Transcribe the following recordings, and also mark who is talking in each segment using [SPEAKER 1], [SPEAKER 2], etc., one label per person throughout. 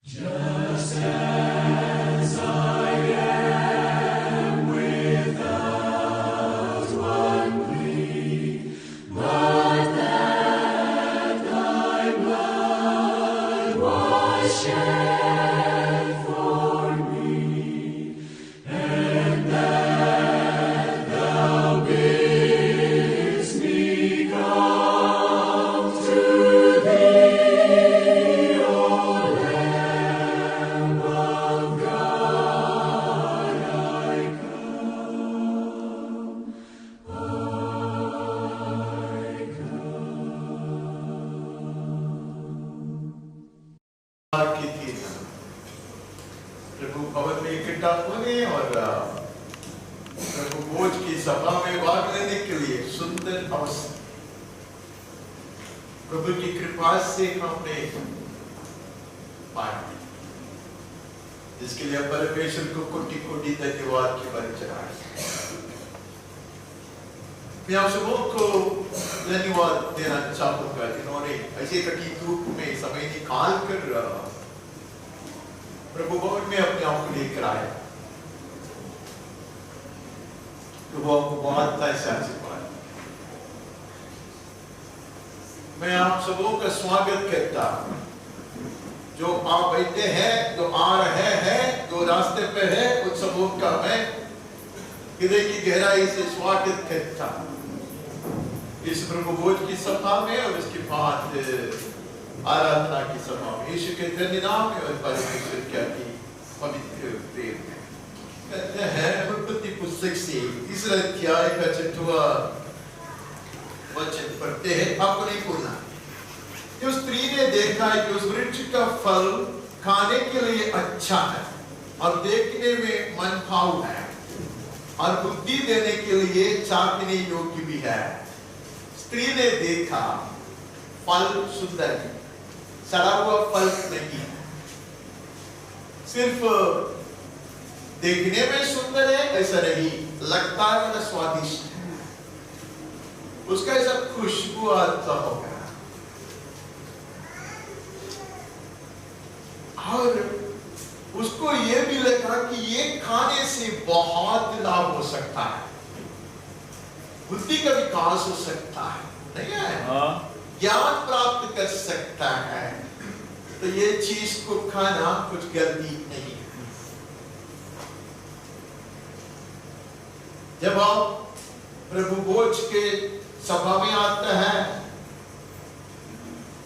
[SPEAKER 1] Just as I am without one plea, but that thy blood was shed for me, and that thou bidst me come to thee, O Lamb of God, I come,
[SPEAKER 2] की थी प्रभु भवन में इकट्ठा होने और प्रभु भोज की सभा में भाग लेने के लिए सुंदर अवसर प्रभु की कृपा से हमने पाया, जिसके लिए परमेश्वर को कोटि कोटि धन्यवाद की बात चढ़ाए। मैं आप सबों को धन्यवाद देना चाहूंगा जिन्होंने ऐसे कटी धूप में समय निकाल कर प्रभु भवन में अपने आप को लेकर आए। प्रभु आपको बहुत ऐसा आशीर्वाद। मैं आप सबों का स्वागत करता हूं, जो आप बैठे हैं, जो आ रहे हैं, जो रास्ते पे है, उन सबों का मैं हृदय की गहराई से स्वागत करता हूं इस प्रभु भोज की सभा में और इसके बाद आराधना की सभा में। यीशु के धन्य नाम में और परमेश्वर क्या की पवित्र प्रेम में कहते हैं। उत्पत्ति पुस्तक से तीसरा अध्याय का 6वां वचन पढ़ते हैं, आपको नहीं बोलना। जो स्त्री ने देखा कि उस वृक्ष का फल खाने के लिए अच्छा है और देखने में मनभाऊ है और बुद्धि देने के लिए चाखने योग्य भी है। स्त्री ने देखा फल सुंदर है, सड़ा हुआ फल नहीं है, सिर्फ देखने में सुंदर है ऐसा नहीं, लगता है बड़ा स्वादिष्ट है, उसका ऐसा खुशबू आता होगा और उसको ये भी लगा कि ये खाने से बहुत लाभ हो सकता है, बुद्धि का विकास हो सकता है, नहीं है, ज्ञान प्राप्त कर सकता है, तो ये चीज को खाना कुछ गलती नहीं है। जब आप प्रभु भोज के सभा में आते हैं,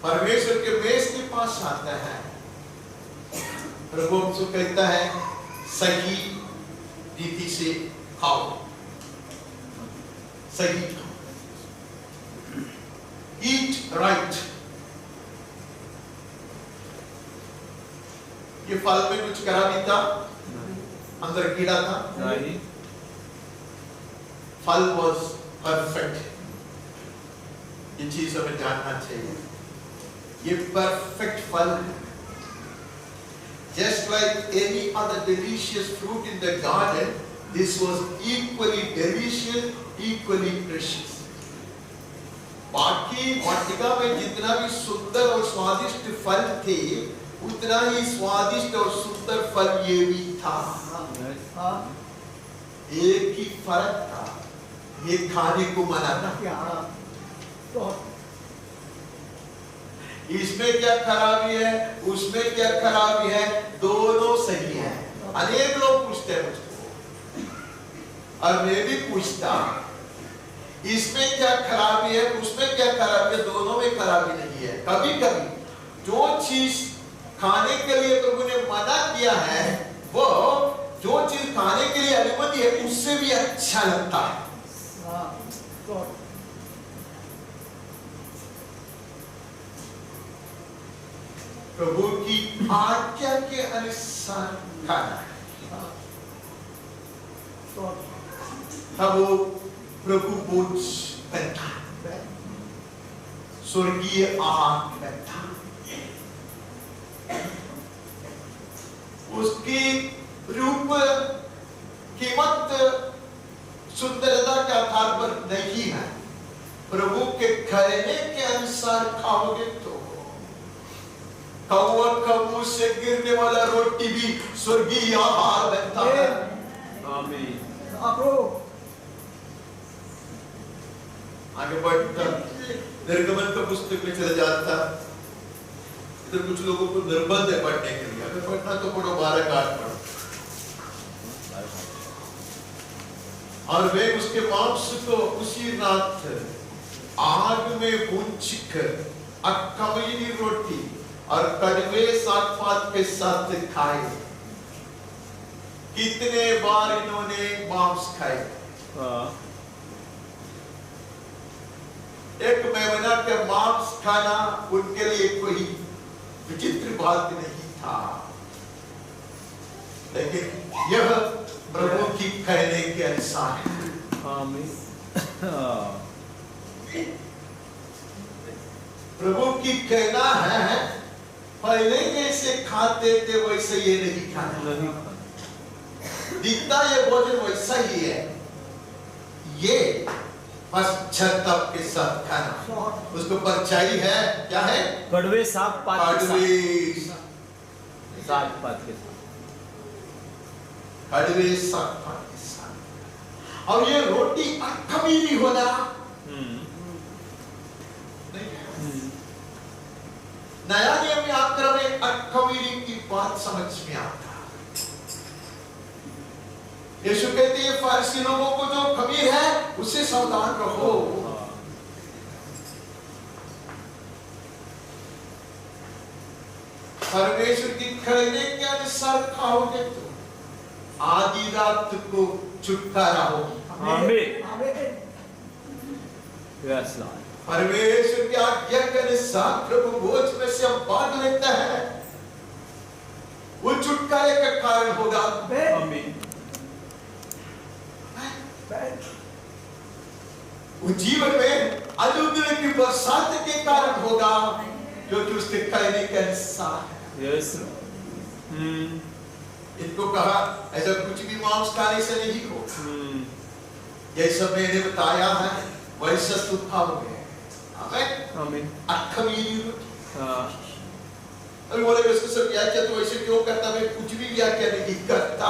[SPEAKER 2] परमेश्वर के मेज के पास आते हैं, प्रभु हमसे कहता है सही रीति से खाओ, सही खाओ, ईट राइट। ये फल में कुछ खराबी था, अंदर कीड़ा था, फल वॉज परफेक्ट। ये चीज हमें जानना चाहिए, ये परफेक्ट फल है। Just like any other delicious fruit in the garden, this was equally delicious, equally precious. बाकी वाटिका में जितना भी सुंदर और स्वादिष्ट फल थे, उतना ही स्वादिष्ट और सुंदर फल ये भी था। एक ही फर्क था, ये खाने को मना था। इसमें क्या खराबी है, उसमें क्या खराबी है, दोनों सही है। अनेक लोग पूछते हैं मुझको और मैं भी पूछता, इसमें क्या खराबी है, उसमें क्या खराबी है, दोनों में खराबी नहीं है। कभी कभी जो चीज खाने के लिए प्रभु ने मना किया है, वो जो चीज खाने के लिए अनुमति है उससे भी अच्छा लगता है। प्रभु की आज्ञा के अनुसार खाना है, तब वो प्रभु भोज बनता, स्वर्गीय आहार बनता। उसकी रूप कीमत सुंदरता के आधार पर नहीं है, प्रभु के कहने के अनुसार खाओगे तो कौवा का मुंह से गिरने वाला रोटी भी स्वर्गीय आहार बनता है।
[SPEAKER 3] आमीन।
[SPEAKER 2] आगे बढ़ता निर्गमन का पुस्तक में चला जाता। इधर कुछ लोगों को निर्बंध है पढ़ने के लिए, अगर पढ़ना तो पढ़ो, 12 का 8 पढ़ो। और वे उसके मांस को उसी रात आग में भूनकर अख़मीरी रोटी और कड़वे साग पात के साथ खाए। कितने बार इन्होंने मांस खाए? एक मेमना के मांस खाना उनके लिए कोई विचित्र बात नहीं था, लेकिन यह प्रभु की कहने के अनुसार है।
[SPEAKER 3] आमीन।
[SPEAKER 2] प्रभु की कहना है, पहले जैसे खाते थे वैसे ये नहीं खाना। दिखता ये भोजन वैसा ही है, ये पश्चाताप के साथ खाना। उसको परछाई है, क्या है?
[SPEAKER 3] कड़वे साग पात के साथ।
[SPEAKER 2] कड़वे साग पात के साथ। और ये रोटी अख़मीरी होना नया नियम में आकर हमें अख़मीरी की बात समझ में आता। यीशु कहते हैं फारसी लोगों को जो खमीर है उससे सावधान रहो। परमेश्वर की कहने के अनुसार खाओगे तो आधी रात को छुटकारा होगी।
[SPEAKER 3] आमीन। Yes Lord.
[SPEAKER 2] परमेश्वर की आज्ञा के अनुसार प्रभु भोज में से हम भाग लेता है, वो छुटकारे का कारण होगा।
[SPEAKER 3] आमीन।
[SPEAKER 2] वो जीवन में अनुग्रह की बरसात के कारण होगा, क्योंकि उसके कहने के अनुसार है।
[SPEAKER 3] यस।
[SPEAKER 2] इनको कहा ऐसा कुछ भी मांस खाने से नहीं होगा, जैसा मैंने बताया है वैसा तुम खाओगे। आमीन। अख़मीरी रोटी। अभी बोले उसको सब व्याख्या तो वैसे क्यों करता? मैं कुछ भी व्याख्या नहीं करता।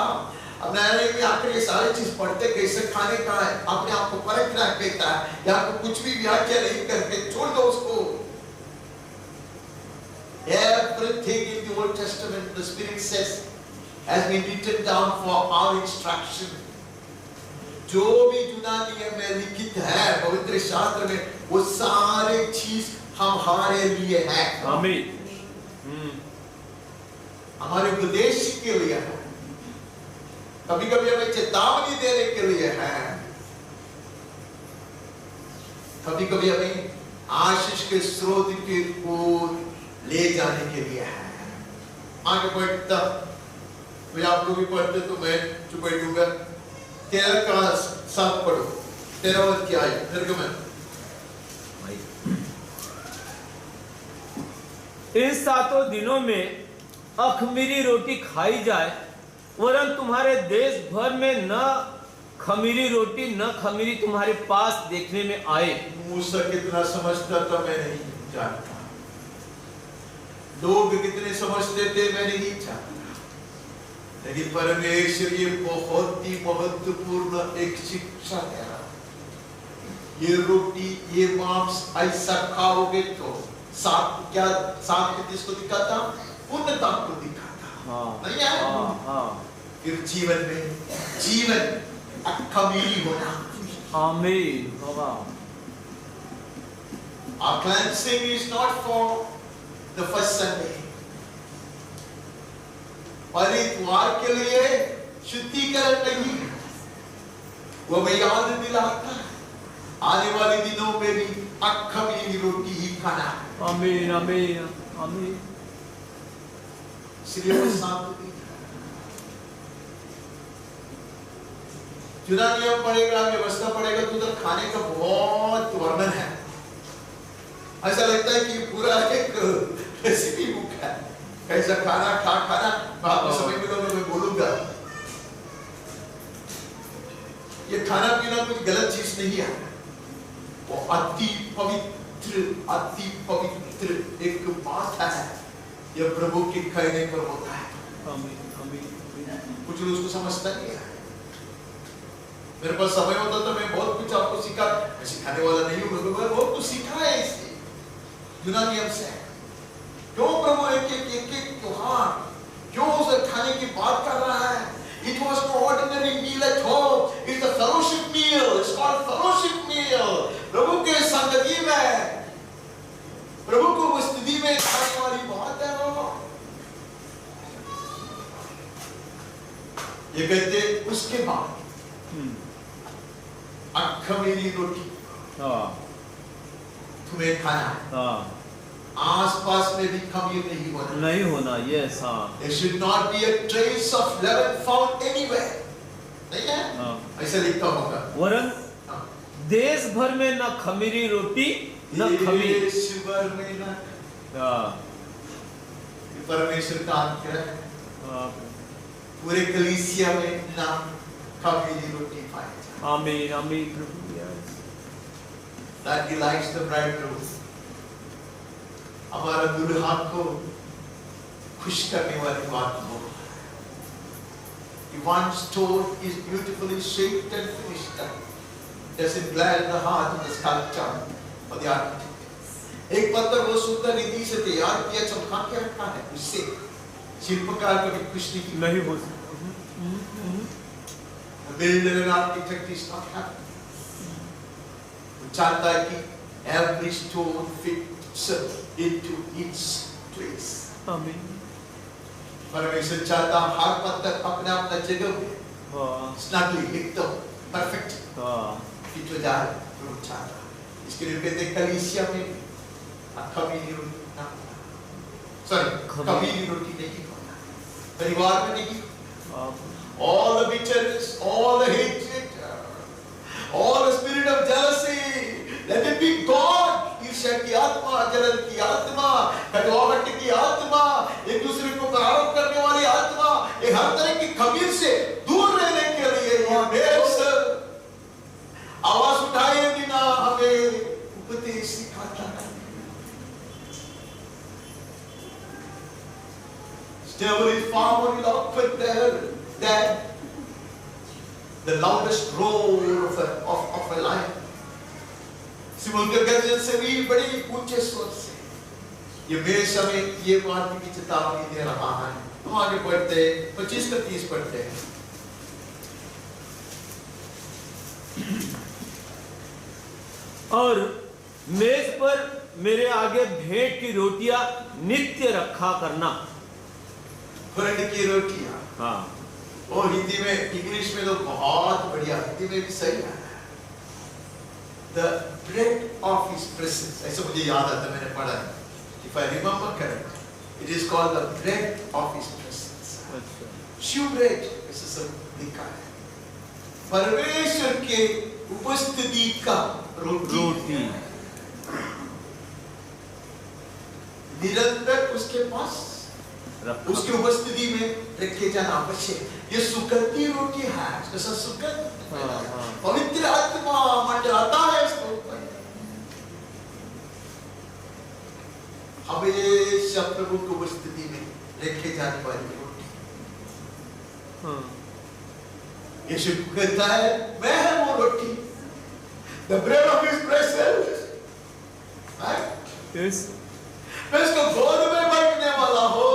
[SPEAKER 2] अब नया नियम में आकर ये सारी चीज पढ़ते कैसे खाने का है, अपने आप को परखना कहता है। यहाँ को कुछ भी व्याख्या नहीं करके छोड़ दो उसको। Everything in the Old Testament, the Spirit says, has been written down for our instruction. जो भी यूनानी में लिखित है पवित्र शास्त्र में, वो सारे चीज हमारे लिए है।
[SPEAKER 3] आमीन।
[SPEAKER 2] हमारे उपदेश के लिए है, कभी कभी हमें चेतावनी देने के लिए है, कभी कभी हमें आशीष के स्रोत की ओर ले जाने के लिए है। आगे बढ़ता आप लोग भी पढ़ते तो मैं चुप बैठूंगा। 13 का 7 पढ़ो। 13 अध्याय निर्गमन।
[SPEAKER 3] इन 7 दिनों में अख़मीरी रोटी खाई जाए, वरन तुम्हारे देश भर में न खमीरी रोटी न खमीरी तुम्हारे पास देखने में आए।
[SPEAKER 2] मूसा कितना समझता था मैं नहीं जानता, लोग कितने समझते थे मैं नहीं जानता, लेकिन परमेश्वर ये बहुत ही महत्वपूर्ण एक शिक्षा है। ये रोटी ये मांस ऐसा खाओगे तो सात किसको दिखाता? पूर्णता को दिखाता। नहीं है? फिर जीवन में जीवन अख़मीरी होना।
[SPEAKER 3] आमीन।
[SPEAKER 2] Our cleansing is not for the first Sunday. परिवार के लिए शुद्धिकरण नहीं, वो मैं याद दिलाता है आने वाले दिनों में भी अख़मीरी रोटी ही खाना है।
[SPEAKER 3] आमीन। आमीन। आमीन।
[SPEAKER 2] इसलिए वो साथ चुना नियम पड़ेगा, व्यवस्था पड़ेगा तो उधर खाने का बहुत वर्णन है। ऐसा लगता है कि पूरा एक रेसिपी बुक है, कैसा खाना खाना आपको समय मिलो मैं बोलूंगा। ये खाना पीना कुछ गलत चीज नहीं है, वो अति पवित्र एक बात है। यह प्रभु के कहने पर होता है।
[SPEAKER 3] आमीन आमीन
[SPEAKER 2] कुछ लोग उसको समझता नहीं है। मेरे पास समय होता तो मैं बहुत कुछ आपको सिखाने वाला नहीं हूँ, मैं बहुत कुछ सीखा है इससे यूनानी नियम से। क्यों प्रभु एक त्योहार क्यों उसे खाने की बात कर रहा है? It was no ordinary meal at home. It's a fellowship meal. It's called fellowship meal. प्रभु के संगति में, प्रभु को उपस्थिति में खाने वाली बात है वो। ये कहते उसके बाद अखमीरी रोटी तुम्हें खाना है। आसपास में भी खमीर नहीं होना।
[SPEAKER 3] यस हाँ।
[SPEAKER 2] There should not be a trace of leaven found anywhere. नहीं है? ऐसा लिखा होगा।
[SPEAKER 3] वरन देश भर में न खमीरी रोटी न खमीर।
[SPEAKER 2] देश भर में न परमेश्वर का अनुग्रह पूरे कलीसिया में न खमीरी रोटी पाए।
[SPEAKER 3] आमीन आमीन प्रभु।
[SPEAKER 2] That delights the bridegroom. हमारा दुल्हा को खुश करने वाली बात हो। One stone is beautifully shaped and finished. Doesn't glad the heart of the sculptor or the architect. एक पत्थर वो सुंदर रीति से तैयार किया चमका के रखा है, उससे शिल्पकार कभी खुश नहीं
[SPEAKER 3] हो सकता।
[SPEAKER 2] The builder and architect is not happy. वो चाहता है कि every stone fits into its place.
[SPEAKER 3] आमीन।
[SPEAKER 2] परमेश्वर चाहता हर पत्थर अपने अपना जगह पे snugly एकदम perfect फिट हो जाए। प्रभु चाहता इसके लिए कहते हैं कलीसिया में खमीरी रोटी ना, खमीरी रोटी नहीं खाना, परिवार में नहीं। All the bitterness, all the hatred, all the spirit of jealousy, let it be gone. ईर्ष्या की आत्मा, जलन की आत्मा, कटुआहट की आत्मा, एक दूसरे को आरोप करने वाली आत्मा, ये हर तरह की खमीर से दूर रहने के लिए यह देश आवाज उठाए बिना हमें उपदेश सिखाता है। Devil is far more eloquent there than the loudest roar of a lion. Simon के गर्जन से भी बड़ी ऊंचे स्वर से ये मेरे समय ये मारने की चेतावनी दे रहा है। हम आगे बढ़ते 25 से 30 पढ़ते हैं।
[SPEAKER 3] और मेज पर मेरे आगे भेंट की रोटियां नित्य रखा करना।
[SPEAKER 2] भेंट की रोटियां,
[SPEAKER 3] हाँ।
[SPEAKER 2] और हिंदी में, इंग्लिश में तो बहुत बढ़िया, हिंदी में भी सही है। The bread of His presence. ऐसा मुझे याद आता, मैंने पढ़ा है। If I remember correct, it is called the bread of His presence. Shew bread, ऐसा सब लिखा है। परमेश्वर के उपस्थिति का रोटी। निरंतर उसके पास, उसकी उपस्थिति में रखे जाना आवश्यक। ये सुगंधी रोटी है, जैसा सुगंध पवित्र आत्मा मंडराता है इसको। हमेशा प्रभु की उपस्थिति में रखे जाने वाली रोटी। यीशु कहता है, मैं है वो रोटी, the bread of His presence, right?
[SPEAKER 3] Yes.
[SPEAKER 2] मैं इसको गोद में बैठने वाला हो।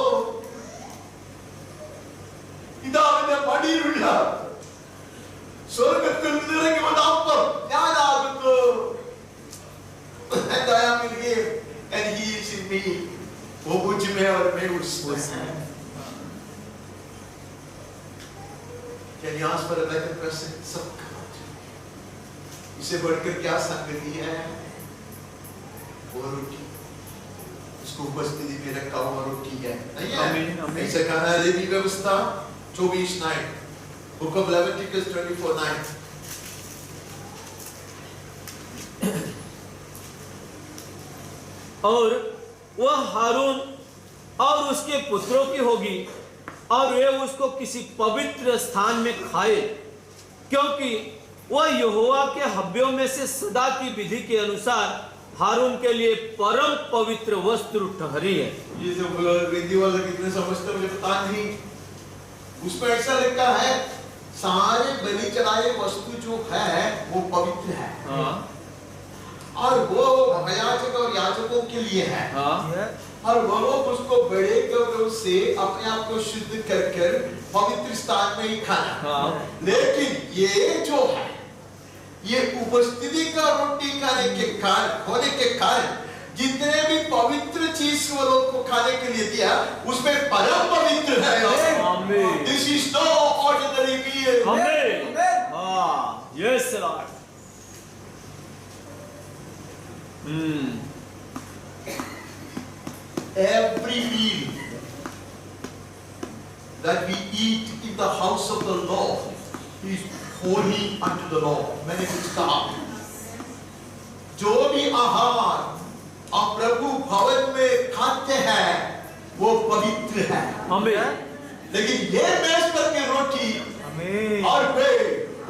[SPEAKER 2] ഇതാവിന്റെ മടിയിലുള്ള സ്വർഗ്ഗത്തിൽ നിന്നിറങ്ങി വന്ന അപ്പം ഞാനാകുന്നു. And I am in Him and He is in me. वो मुझ में और मैं उसमें। Can you ask for a better presence of God? इससे बढ़कर क्या संगति है? वो रोटी, उसको उपस्थिति में रखा हुआ रोटी है, नहीं है? ऐसे कहना है लेवी व्यवस्था 24:9, Book of Leviticus 24:9।
[SPEAKER 3] और वह हारून और उसके पुत्रों की होगी और वे उसको किसी पवित्र स्थान में खाए, क्योंकि वह यहोवा के हव्यों में से सदा की विधि के अनुसार हारून के लिए परम पवित्र वस्त्र ठहरी है।
[SPEAKER 2] ये जो हिंदी वाले कितने समझते हैं मुझे पता नहीं। उसमें ऐसा लिखा है सारे बलि चढ़ाए वस्तु जो है वो पवित्र है।
[SPEAKER 3] हाँ।
[SPEAKER 2] और वो याजक और याजकों के लिए है।
[SPEAKER 3] हाँ।
[SPEAKER 2] और वो लोग उसको बड़े गौरव से अपने आप को शुद्ध कर कर पवित्र स्थान में ही खाना।
[SPEAKER 3] हाँ।
[SPEAKER 2] लेकिन ये जो है ये उपस्थिति का रोटी खाने के कारण होने के कारण जितने भी पवित्र चीज वो लोग को खाने के लिए दिया उसमें परम पवित्र है।
[SPEAKER 3] आमीन।
[SPEAKER 2] This is no ordinary meal.
[SPEAKER 3] आमीन। हाँ, yes Lord.
[SPEAKER 2] Every meal that we eat in the house of the Lord is holy unto the Lord. मैंने कुछ कहा जो भी आहार आप प्रभु भवन में खाते हैं वो पवित्र है।
[SPEAKER 3] आमीन।
[SPEAKER 2] लेकिन ये मेज पर की रोटी और वे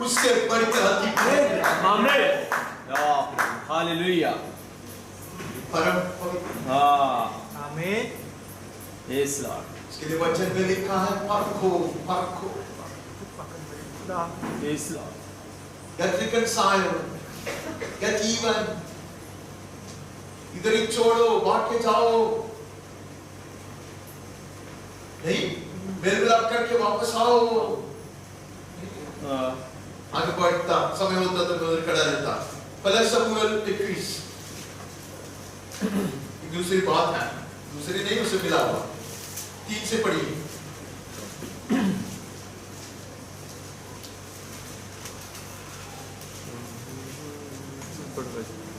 [SPEAKER 2] उससे बढ़कर अधिक है।
[SPEAKER 3] आमीन। हालेलुया।
[SPEAKER 2] परम पवित्र।
[SPEAKER 3] हाँ।
[SPEAKER 4] आमीन।
[SPEAKER 3] Yes Lord.
[SPEAKER 2] इसके लिए वचन में लिखा है परखो परखो।
[SPEAKER 3] Yes Lord.
[SPEAKER 2] Get reconciled, get even. इधर ही छोड़ो, बांट के जाओ। नहीं, मेल मिलाप करके वापस आओ। आगे बढ़ता समय होता तो मैं खड़ा रहता। पहला शमूएल 21 दूसरी बात है, दूसरी नहीं उसे मिला हुआ। 3 से पढ़िए।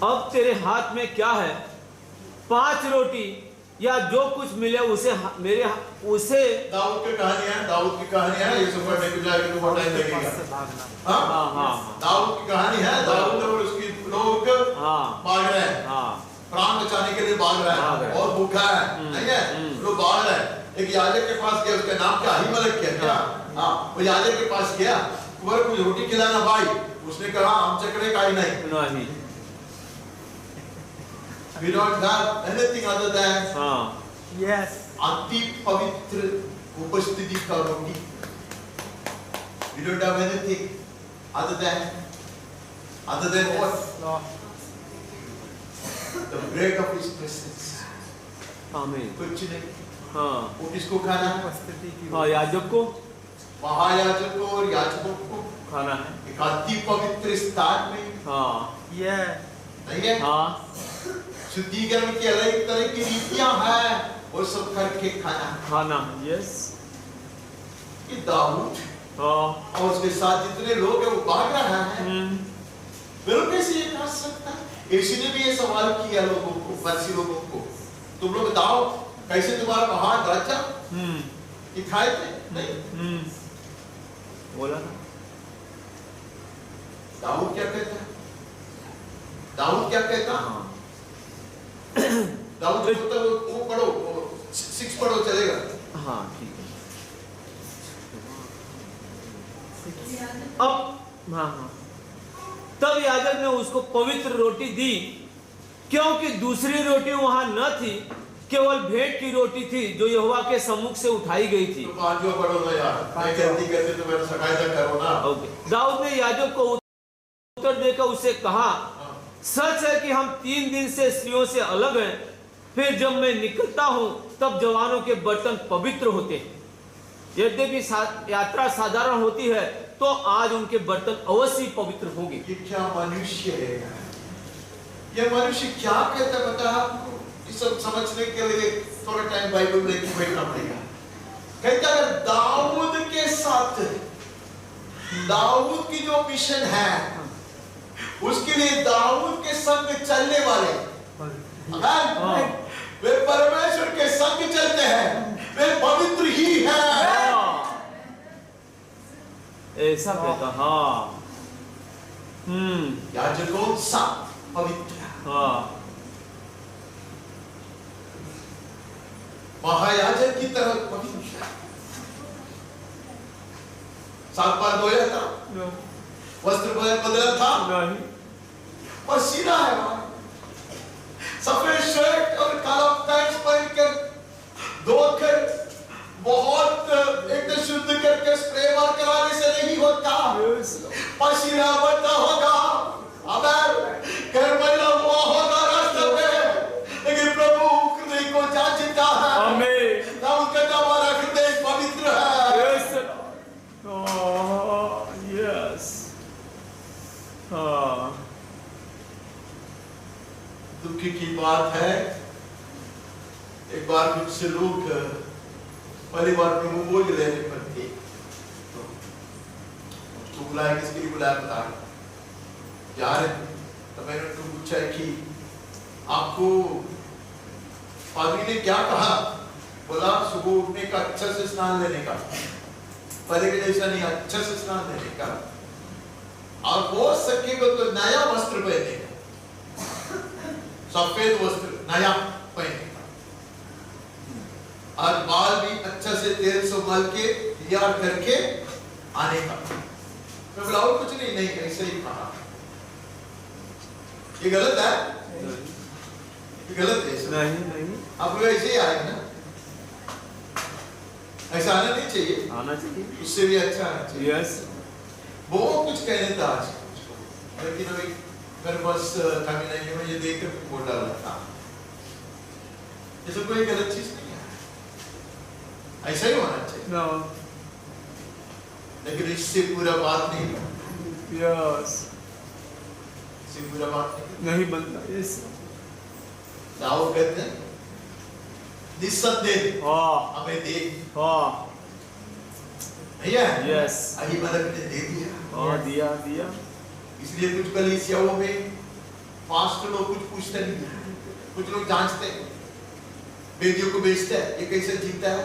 [SPEAKER 3] अब तेरे हाथ में क्या है? 5 रोटी या जो कुछ मिले उसे उसे
[SPEAKER 2] दाऊद की कहानियां ये सब पढ़ने के जाएगा तो बहुत टाइम लगेगा। हाँ, दाऊद की कहानी है। दाऊद और उसके लोग भाग रहे हैं। प्राण बचाने के लिए भाग रहे हैं और भूखा है, नहीं है? लोग भाग रहे हैं। एक याजक के पास गया, उसका नाम क्या अहीमेलेक क्या? वो याजक के पास गया, कुंवर कुछ रोटी खिलाना भाई। उसने कहा हम चक्रे का ही नहीं। We don't have anything other than
[SPEAKER 4] Yes.
[SPEAKER 2] अति पवित्र उपस्थिति का रोटी। We don't have anything other than what? The bread of His presence.
[SPEAKER 3] आमीन।
[SPEAKER 2] कुछ नहीं।
[SPEAKER 3] हाँ।
[SPEAKER 2] वो किसको खाना है?
[SPEAKER 4] उपस्थिति की
[SPEAKER 3] हाँ, याजक को,
[SPEAKER 2] महायाजक को और याजकों को
[SPEAKER 3] खाना है।
[SPEAKER 2] एक अति पवित्र स्थान में।
[SPEAKER 3] हाँ।
[SPEAKER 2] नहीं है?
[SPEAKER 3] हाँ।
[SPEAKER 2] शुद्धिकरण की अलग तरह की रीतियां हैं, वो सब करके खाना।
[SPEAKER 3] यस।
[SPEAKER 2] ये दाऊद
[SPEAKER 3] हाँ।
[SPEAKER 2] और उसके साथ जितने लोग हैं वो भाग रहा है। बिल्कुल कैसे ये कर सकता है? यीशु ने भी ये सवाल किया लोगों को, फरीसी लोगों को, तुम लोग बताओ कैसे तुम्हारा महान राजा ये खाए थे? नहीं।
[SPEAKER 3] बोला ना।
[SPEAKER 2] दाऊद क्या कहता है? दाऊद क्या कहता? दाऊद जो होता है वो पढ़ो, 6 पढ़ो चलेगा।
[SPEAKER 3] हाँ, ठीक है। अब हाँ, तब याजक ने उसको पवित्र रोटी दी, क्योंकि दूसरी रोटी वहां न थी, केवल भेंट की रोटी थी जो यहोवा के सम्मुख से उठाई गई थी।
[SPEAKER 2] तो पांचवा पढ़ो ना यार, मैं जल्दी करते तो मेरा शिकायत करो ना।
[SPEAKER 3] ओके। दाऊद ने याजक को उत्तर देकर उसे कहा, सच है कि हम 3 दिन से स्त्रियों से अलग हैं, फिर जब मैं निकलता हूं तब जवानों के बर्तन पवित्र होते हैं। यद्यपि यात्रा साधारण होती है तो आज उनके बर्तन अवश्य पवित्र होंगे।
[SPEAKER 2] ये क्या मनुष्य है? ये मनुष्य क्या कहता है बता आपको? ये सब समझने के लिए थोड़ा टाइम बाइबल लेके बैठना पड़ेगा। कहता है दाऊद के साथ, दाऊद की जो मिशन है उसके लिए दाऊद के संग चलने वाले, वे परमेश्वर के संग चलते हैं, वे पवित्र ही हैं।
[SPEAKER 3] ऐसा कहता। हाँ।
[SPEAKER 2] याजकों सब पवित्र।
[SPEAKER 3] हाँ।
[SPEAKER 2] महायाजक की तरह पवित्र। 7 बार धोया था, वस्त्र बदला था,
[SPEAKER 3] नहीं।
[SPEAKER 2] पसीना है वहां। सफेद शर्ट और काला पैंट पहनकर धोकर बहुत एकदम शुद्ध करके स्प्रे मार कराने से नहीं होता। पसीना बनता होगा, अगर घर मैला हुआ होगा रास्ते पे, लेकिन प्रभु हृदय को जांचता है।
[SPEAKER 3] आमीन।
[SPEAKER 2] ना उनका हमारा हृदय पवित्र है।
[SPEAKER 3] Yes. Oh, yes. हाँ।
[SPEAKER 2] दुख की बात है, एक बार मुझसे लोग परिवार में वो बोझ लेने पर थे, तो बुलाया, किसके लिए बुलाया बता यार। तो मैंने उनको पूछा कि आपको पादरी ने क्या कहा? बोला सुबह उठने का, अच्छा से स्नान लेने का, पहले के जैसा नहीं, अच्छा से स्नान लेने का, और हो सके तो नया वस्त्र पहने का, सफेद वस्त्र नया पहने का, और बाल भी अच्छा से तेल से मल के तैयार करके आने का। मैं बोला और कुछ नहीं, ऐसे ही कहा। ये गलत है? ये गलत है?
[SPEAKER 3] नहीं।
[SPEAKER 2] आप लोग ऐसे ही आए ना, ऐसा आना नहीं चाहिए,
[SPEAKER 3] आना चाहिए,
[SPEAKER 2] उससे भी अच्छा आना चाहिए।
[SPEAKER 3] यस।
[SPEAKER 2] वो कुछ कहने था आज, लेकिन अभी मेरे पास टाइम नहीं है, मैं ये देख कर बोल डाला था। जैसे कोई गलत चीज नहीं है, ऐसा ही होना चाहिए।
[SPEAKER 3] No.
[SPEAKER 2] लेकिन इससे पूरा बात नहीं।
[SPEAKER 3] यस।
[SPEAKER 2] इससे पूरा बात
[SPEAKER 3] नहीं बनता। यस।
[SPEAKER 2] दाऊद कहते हैं निस्संदेह
[SPEAKER 3] हाँ।
[SPEAKER 2] हमें दे।
[SPEAKER 3] हाँ।
[SPEAKER 2] भैया
[SPEAKER 3] यस।
[SPEAKER 2] अहीमलेक ने दे दिया।
[SPEAKER 3] हाँ, दिया।
[SPEAKER 2] इसलिए कुछ कलीसियाओं में पास्टर लोग कुछ पूछते नहीं, कुछ लोग जांचते हैं, बेटियों को बेचते हैं, ये कैसे जीता है,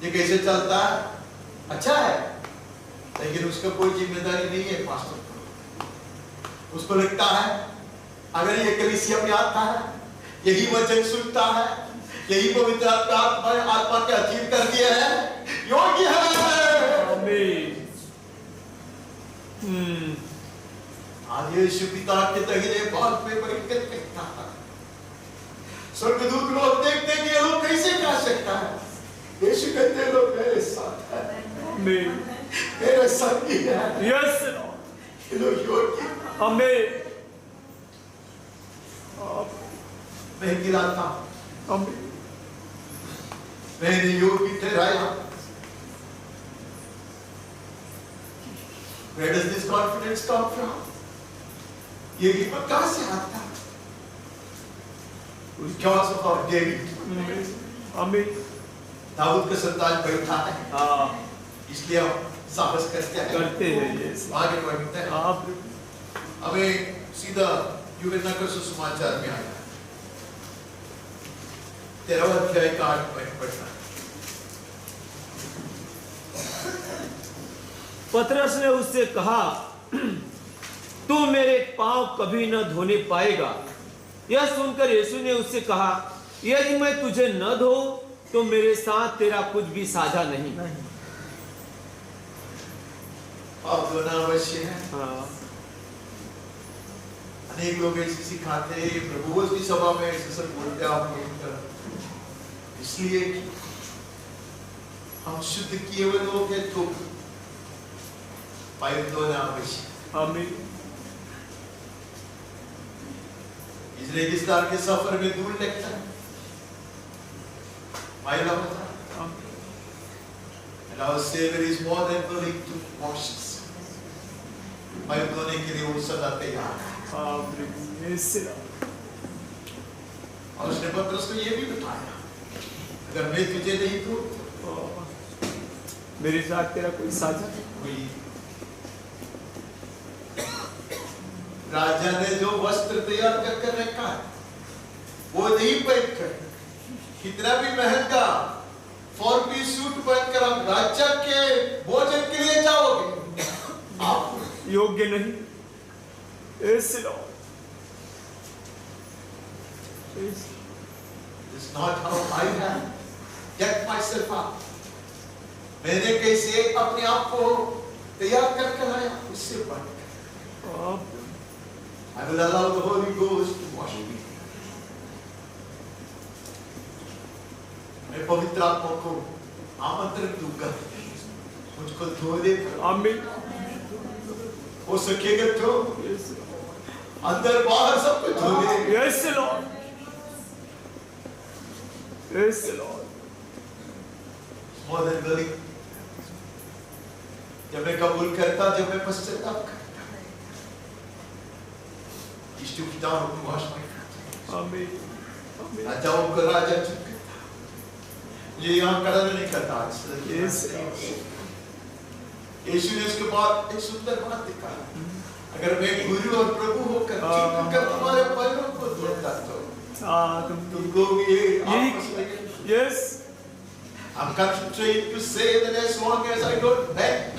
[SPEAKER 2] ये कैसे चलता है, अच्छा है, लेकिन उसका कोई जिम्मेदारी नहीं है पास्टर को। उसको लगता है अगर ये कलीसिया में आता है, यही वचन सुनता है, यही पवित्र आत्मा के अधीन कर दिया है, योग्य है।
[SPEAKER 3] आमीन।
[SPEAKER 2] आज यीशु पिता के दाहिने बाल पे बैठकर कहता है, स्वर्गदूत लोग देखते कि ये लोग कैसे कह सकता है, यीशु कहते लोग मेरे साथ है,
[SPEAKER 3] आमीन।
[SPEAKER 2] मेरे संगी है।
[SPEAKER 3] यस।
[SPEAKER 2] ये लोग योग्य।
[SPEAKER 3] आमीन।
[SPEAKER 2] मैं गिराता,
[SPEAKER 3] आमीन।
[SPEAKER 2] मैंने योग्य ठहराया। Where does this confidence come from? ये हिम्मत कहाँ से आता है? Because of our David.
[SPEAKER 3] आमीन।
[SPEAKER 2] दाऊद का संतान बैठा है,
[SPEAKER 3] हाँ,
[SPEAKER 2] इसलिए हम साहस करते हैं,
[SPEAKER 3] यस।
[SPEAKER 2] आगे बढ़ते हैं।
[SPEAKER 3] आप
[SPEAKER 2] हमें सीधा युगनगर सुसमाचार में आया, 13वां अध्याय का 8 पॉइंट पढ़ना।
[SPEAKER 3] पतरस ने उससे कहा, तू मेरे पांव कभी न धोने पाएगा। यह सुनकर यीशु ने उससे कहा, यदि मैं तुझे न धोऊं तो मेरे साथ तेरा कुछ भी साझा नहीं।
[SPEAKER 2] पाप धोना अवश्य है।
[SPEAKER 3] हाँ।
[SPEAKER 2] अनेक लोग ऐसे सिखाते हैं, प्रभुओं की सभा में ऐसे सब बोलते हैं, आप लोग का इसलिए कि हम शुद्ध किए हुए लोग हैं, तो पाप धोना आवश्यक।
[SPEAKER 3] आमीन।
[SPEAKER 2] इस रेगिस्तान के सफर में दूर लगता है, मैला होता है, and our Savior is more than willing to wash us. पाप धोने के लिए वो सदा तैयार है। और उसने पतरस को ये भी बताया, अगर मैं तुझे नहीं धोऊं,
[SPEAKER 3] मेरे साथ तेरा कोई साझा
[SPEAKER 2] कोई राजा ने जो वस्त्र तैयार कर रखा है वो नहीं पहनकर, कितना भी महंगा 4 पीस सूट पहनकर आप राजा के भोजन के लिए जाओगे, आप
[SPEAKER 3] योग्य नहीं।
[SPEAKER 2] It's not how I have get myself up. मैंने कैसे अपने आप को तैयार कर आया, उससे बढ़कर I will allow the Holy Ghost to wash me. मैं पवित्र आत्मा को आमंत्रण दूंगा, मुझको धो दे।
[SPEAKER 4] Amen.
[SPEAKER 2] हो सकेगा तो
[SPEAKER 4] Yes.
[SPEAKER 2] अंदर बाहर सब कुछ धो दे।
[SPEAKER 4] Yes, Lord. Yes, Lord.
[SPEAKER 2] More than willing, जब मैं कबूल करता, जब मैं पश्चाताप करता, He stooped down to wash my feet.
[SPEAKER 4] Amen. Amen.
[SPEAKER 2] राजाओं को राजा चुनता, ये यहाँ कड़ा नहीं करता आज।
[SPEAKER 4] Yes.
[SPEAKER 2] यीशु ने उसके बाद एक सुंदर बात दिखा, अगर मैं गुरु और प्रभु होकर चुनकर तुम्हारे पैरों को धोता तो तुम लोग ये आपस में,
[SPEAKER 4] Yes.
[SPEAKER 2] I'm constrained to say that as long as I don't bend,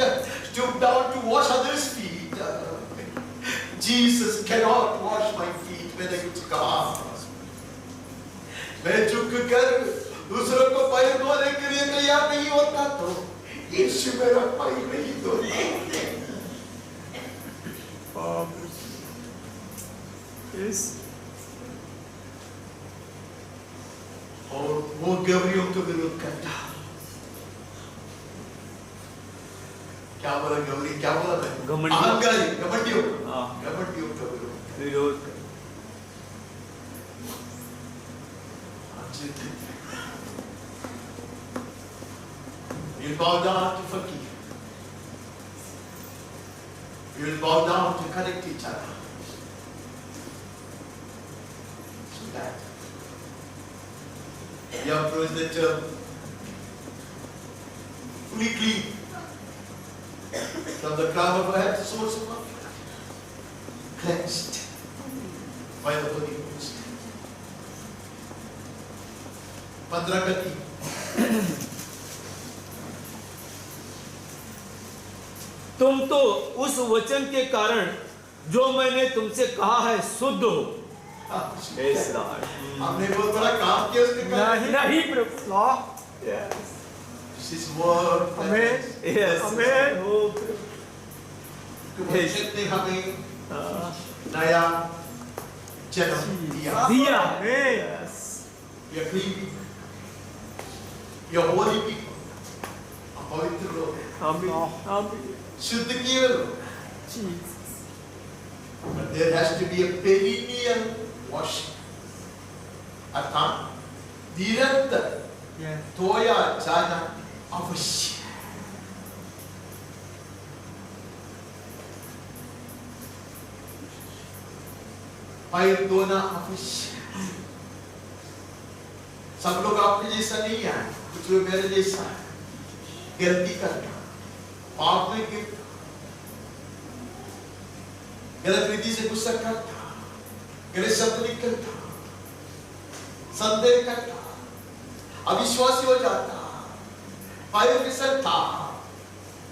[SPEAKER 2] stoop down to wash others' feet, Jesus cannot wash my feet. मैंने कुछ कहा, मैं झुक कर दूसरों को पैर धोने के लिए तैयार नहीं होता तो यीशु मेरा पैर नहीं धोता।
[SPEAKER 4] Yes.
[SPEAKER 2] और वो गवरियों को विरोध करता। क्या बोला गवरी, क्या बोला मैं?
[SPEAKER 3] घमंडियों।
[SPEAKER 2] अहंकारी, घमंडियों को,
[SPEAKER 3] हाँ।
[SPEAKER 2] घमंडियों का विरोध।
[SPEAKER 3] विरोध।
[SPEAKER 2] You'll bow down to forgive. You'll bow down to correct each other. So that we approach the term fully clean from the crown of our head to the soles of our feet, cleansed by the Holy Ghost. 15 गति।
[SPEAKER 3] तुम तो उस वचन के कारण जो मैंने तुमसे कहा है शुद्ध हो। Yes, Lord.
[SPEAKER 2] हमने बहुत बड़ा काम किया उसके कारण।
[SPEAKER 4] नहीं प्रभु। Lord. Yes.
[SPEAKER 2] This is word.
[SPEAKER 4] Amen.
[SPEAKER 3] Yes.
[SPEAKER 4] Amen.
[SPEAKER 2] वचन ने हमें नया जन्म दिया।
[SPEAKER 3] दिया।
[SPEAKER 4] Amen.
[SPEAKER 3] Yes.
[SPEAKER 2] We are clean people. We are holy people. हम पवित्र लोग हैं।
[SPEAKER 4] Amen. Amen.
[SPEAKER 2] शुद्ध किए हुए लोग।
[SPEAKER 4] Jesus.
[SPEAKER 2] But there has to be a perennial washing. अर्थात निरंतर
[SPEAKER 4] Yes.
[SPEAKER 2] धोया जाना आवश्यक। पैर धोना आवश्यक। सब लोग आपके जैसा नहीं है, कुछ लोग मेरे जैसा है। गलती करना, पाप में गिरना, गलत विधि से गुस्सा करता, गलत शब्द निकलता, संदेह करता, अविश्वासी हो जाता, पैर फिसलता।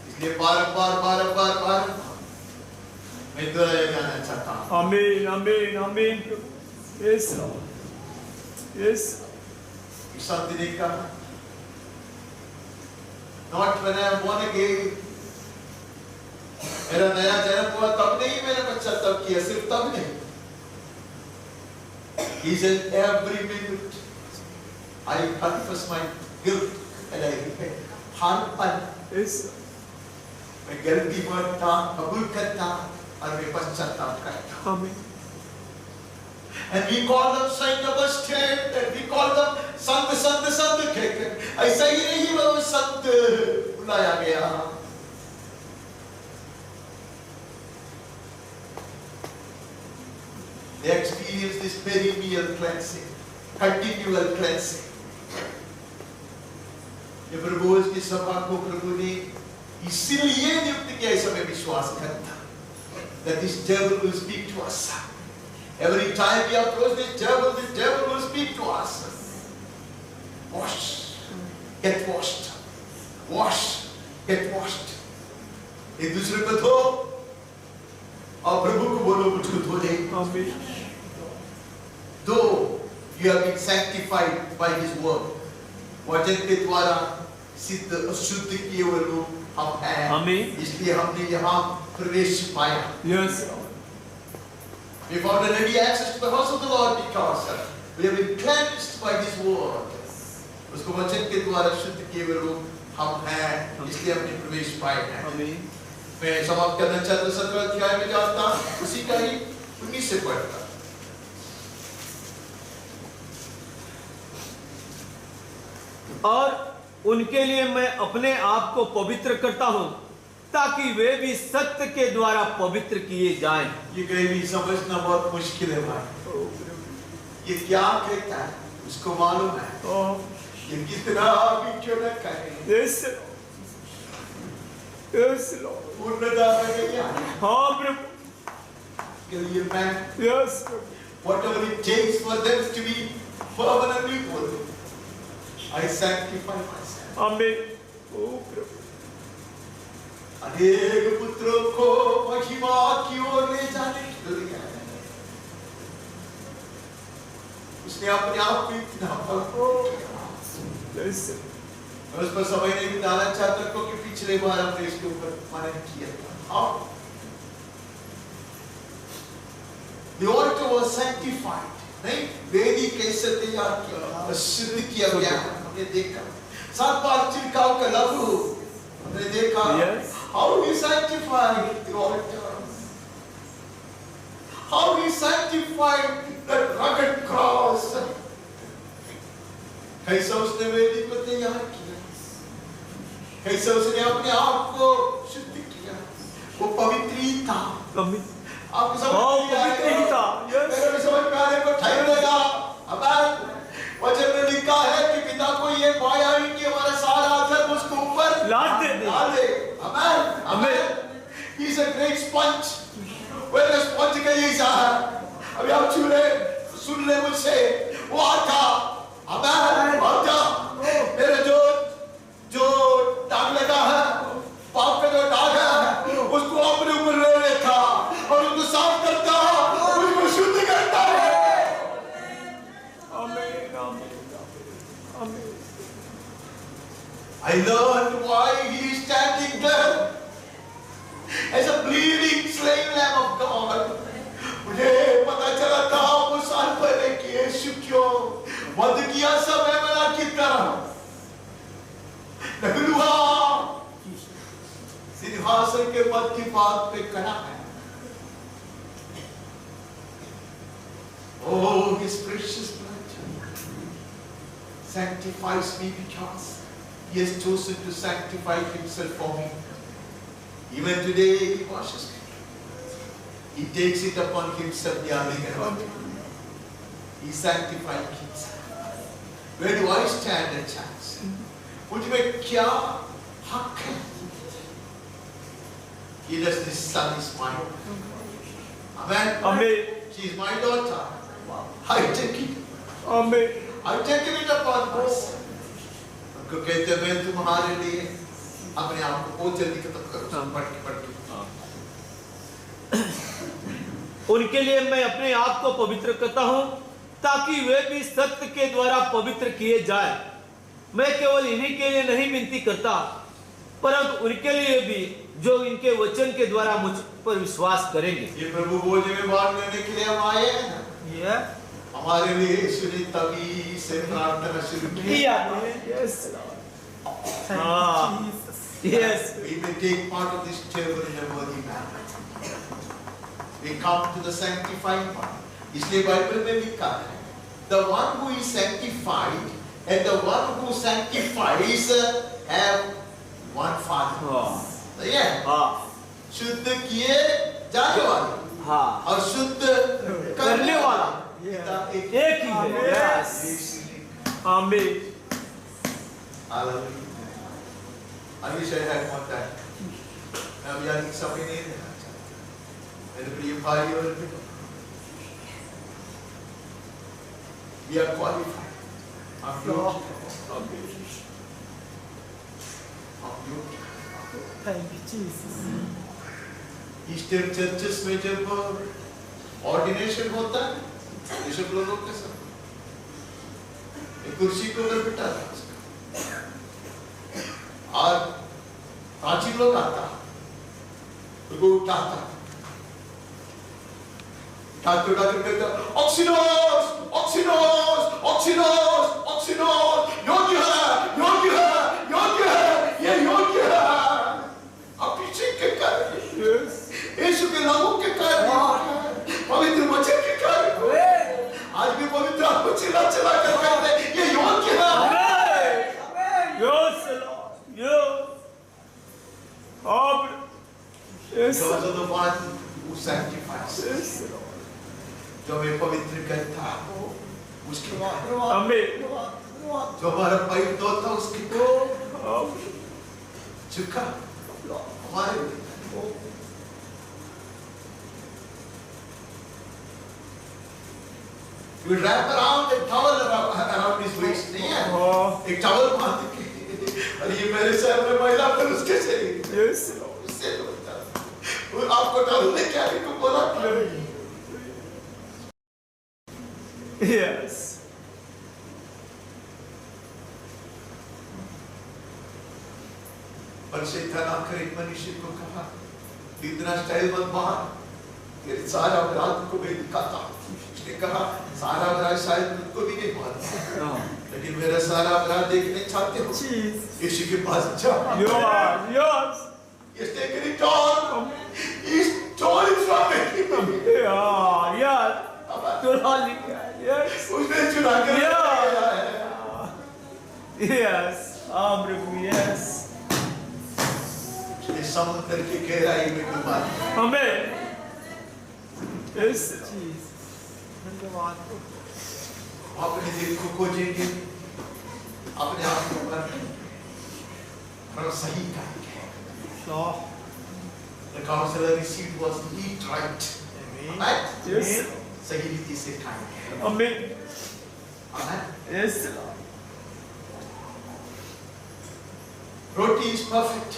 [SPEAKER 2] इसलिए बार मैं दोहराया जाना चाहता हूँ।
[SPEAKER 4] Amen. Amen. Amen. Yes, Lord. Yes.
[SPEAKER 2] शांति ने कहा, not when I am born again, मेरा नया जन्म हुआ तब नहीं मैंने पश्चाताप किया, सिर्फ तब नहीं। He said every minute I confess my guilt and I repent. हर पल
[SPEAKER 4] Yes.
[SPEAKER 2] मैं गलती करता, कबूल करता और मैं पश्चाताप करता।
[SPEAKER 4] Amen.
[SPEAKER 2] And we call them Saint Augustine, and we call them संत कहकर, ऐसा ही नहीं वो संत बुलाया गया। They experience this perennial cleansing, continual cleansing. ये प्रभु की सभा को प्रभु ने इसीलिए नियुक्त किया, इस समय विश्वास करता, that this devil will speak to us. Every time we approach this devil will speak to us. Wash, get washed, wash, get washed. एक दूसरे को धो और प्रभु को बोलो मुझको धो दे।
[SPEAKER 4] Amen.
[SPEAKER 2] Though you have been sanctified by His word, वचन के द्वारा सिद्ध अशुद्ध किए हुए लोग हम हैं।
[SPEAKER 3] Amen.
[SPEAKER 2] इसलिए हमने यहाँ प्रवेश पाया।
[SPEAKER 4] Yes.
[SPEAKER 2] We found a ready access to the house of the Lord because we have been cleansed by His word. उसको वचन के द्वारा शुद्ध किए हुए लोग हम हैं, इसलिए हमने प्रवेश पाए हैं।
[SPEAKER 3] आमीन।
[SPEAKER 2] मैं समाप्त करना चाहता हूँ 17 अध्याय में जाता उसी का ही 19 से पढ़ता।
[SPEAKER 3] और उनके लिए मैं अपने आप को पवित्र करता हूं ताकि वे भी सत्य के द्वारा पवित्र किए जाएं।
[SPEAKER 2] ये कहीं भी समझना बहुत मुश्किल है भाई। ये क्या कहता है उसको मालूम है।
[SPEAKER 4] Oh,
[SPEAKER 2] ये कितना भी क्यों न कहे
[SPEAKER 4] yes, yes, Lord.
[SPEAKER 2] पूर्णता में गया
[SPEAKER 4] हाँ प्रभु,
[SPEAKER 2] के लिए मैं
[SPEAKER 4] yes,
[SPEAKER 2] whatever it takes for them to be permanently holy, I sanctify myself.
[SPEAKER 4] आमीन। ओ प्रभु,
[SPEAKER 2] अनेक पुत्रों को महिमा की ओर ले जाने के लिए उसने अपने आप को इतना
[SPEAKER 4] yes,
[SPEAKER 2] मैं उस पर समय नहीं बिताना चाहता क्योंकि पिछले बार हमने इसके ऊपर मनन किया था। हाँ, the altar was sanctified, नहीं वेदी कैसे तैयार किया, शुद्ध किया गया हमने देखा। 7 बार छिड़काव का लहू हमने देखा।
[SPEAKER 4] Yes.
[SPEAKER 2] How he sanctified the altar, how he sanctified the rugged cross, कैसे उसने वेदी को तैयार किया, कैसे उसने अपने आप को शुद्ध किया। वो पवित्र ही था।
[SPEAKER 4] आमीन।
[SPEAKER 2] आपको समझ
[SPEAKER 4] हाँ,
[SPEAKER 2] में आएगा?
[SPEAKER 4] पवित्र ही था, yes.
[SPEAKER 2] मेरे भी समझ में आने को टाइम लगा। अमेन। वचन में लिखा है कि पिता को ये पाया ही कि हमारा सारा अधर्म उसके ऊपर
[SPEAKER 4] लाद दे।
[SPEAKER 2] Amen. Amen. He's a great sponge. वह स्पंज का ये सा है। अभी आप सुन ले मुझसे। वो आता। Amen. आता। मेरे जो दाग लगा है, पाप का जो दाग है, उसको अपने ऊपर ले लेता और उसको साफ करता, उसको शुद्ध करता है।
[SPEAKER 4] आमीन, आमीन, आमीन।
[SPEAKER 2] I learned why he is standing there as a bleeding slain lamb of God. मुझे पता चला था वो साल पहले कि यीशु क्यों वध किया समय बना की तरह नगलुआ सिंहासन के पद की बात पे खड़ा है। Oh, his precious blood sanctifies me because he has chosen to sanctify himself for me. Even today he washes me. He takes it upon himself, the other. He sanctifies himself. Where do I stand a chance? मुझ में क्या हक है? He does this son is mine. Amen.
[SPEAKER 4] Amen.
[SPEAKER 2] She is my daughter. I take it.
[SPEAKER 4] Amen.
[SPEAKER 2] I take it upon myself. उनको कहते हैं मैं तुम्हारे लिए अपने आप को बहुत जल्दी खत्म करूँ। पढ़ के।
[SPEAKER 3] उनके लिए मैं अपने आप को पवित्र करता हूं ताकि वे भी सत्य के द्वारा पवित्र किए जाए। मैं केवल इन्हीं के लिए नहीं विनती करता परंतु उनके लिए भी जो इनके वचन के द्वारा मुझ पर विश्वास करेंगे।
[SPEAKER 2] ये प्रभु भोज में भाग लेने के लिए हम आए हैं ना। हमारे लिए यीशु ने तभी से प्रार्थना शुरू की।
[SPEAKER 4] Yes, Lord.
[SPEAKER 3] हाँ, yes.
[SPEAKER 2] We may take part of this table in a worthy manner. We come to the sanctifying part. इसलिए बाइबल में लिखा है, the one who is sanctified and the one who sanctifies have one Father. सही है?
[SPEAKER 3] हाँ,
[SPEAKER 2] शुद्ध किए जाने वाले
[SPEAKER 3] हाँ,
[SPEAKER 2] और शुद्ध
[SPEAKER 3] करने वाला
[SPEAKER 2] एक
[SPEAKER 3] एक ही है। Yes.
[SPEAKER 4] Amen.
[SPEAKER 2] Hallelujah. I wish I had more time. मैं अभी आगे समय नहीं देना चाहता। मेरे प्रिय भाई और बहनों, we are qualified. हम योग्य।
[SPEAKER 4] Thank you, Jesus.
[SPEAKER 2] Eastern churches में जब ऑर्डिनेशन होता है, बिशप लोगों के साथ एक कुर्सी को उधर बिठा था और प्राचीन लोग आता उनको उठाता उठाते कहता ऑक्सीनोस ऑक्सीनोस ऑक्सीनोस सुनो, योग्य है, योग्य है, योग्य है, ये योग्य है। अभिषेक के कारण, यीशु के नामों के कारण, पवित्र वचन के कारण, आज भी पवित्र आत्मा चिल्ला चिल्ला कर कहते हैं ये योग्य है।
[SPEAKER 4] Yes, Lord. Yes. Amen. Yes.
[SPEAKER 2] Because of the one who sanctifies,
[SPEAKER 4] Yes, Lord.
[SPEAKER 2] जो हमें पवित्र करता है, उसके बाद
[SPEAKER 4] Amen.
[SPEAKER 2] जो हमारा पवित्र होता है उसके
[SPEAKER 4] Amen.
[SPEAKER 2] झुका हमारे लिए। You wrap around a towel around his waist, नहीं है? एक towel बांध के, और ये मेरे सर में महिला पर उसके शरीर।
[SPEAKER 4] Yes, Lord.
[SPEAKER 2] उससे बोलता है, वो आपको towel ने क्या को बोला?
[SPEAKER 4] Yes.
[SPEAKER 2] और शैतान आकर एक मनुष्य को कहा, इतना स्टाइल मत मार, तेरे सारा अपराध को मैं दिखाता हूँ। उसने कहा, सारा अपराध शायद तुमको भी नहीं मालूम, लेकिन मेरा सारा अपराध देखने चाहते हो?
[SPEAKER 4] Jesus.
[SPEAKER 2] यीशु के पास जाओ।
[SPEAKER 4] Yes.
[SPEAKER 2] He's taken it all. He's torn it from me.
[SPEAKER 4] Yeah. Yes. Yes.
[SPEAKER 2] उसने चुरा कर
[SPEAKER 4] Yeah. Yes. Prabhu. Yes.
[SPEAKER 2] इस समुद्र की गहराई में डूबा।
[SPEAKER 4] Amen. Yes. Jesus. धन्यवाद।
[SPEAKER 2] अपने दिल को खोजेंगे, अपने आप को पर सही करेंगे। The counselor received was eat right. Right?
[SPEAKER 4] Yes.
[SPEAKER 2] सही रीति से खाएंगे।
[SPEAKER 4] Amen.
[SPEAKER 2] Amen.
[SPEAKER 4] Yes.
[SPEAKER 2] Roti is perfect.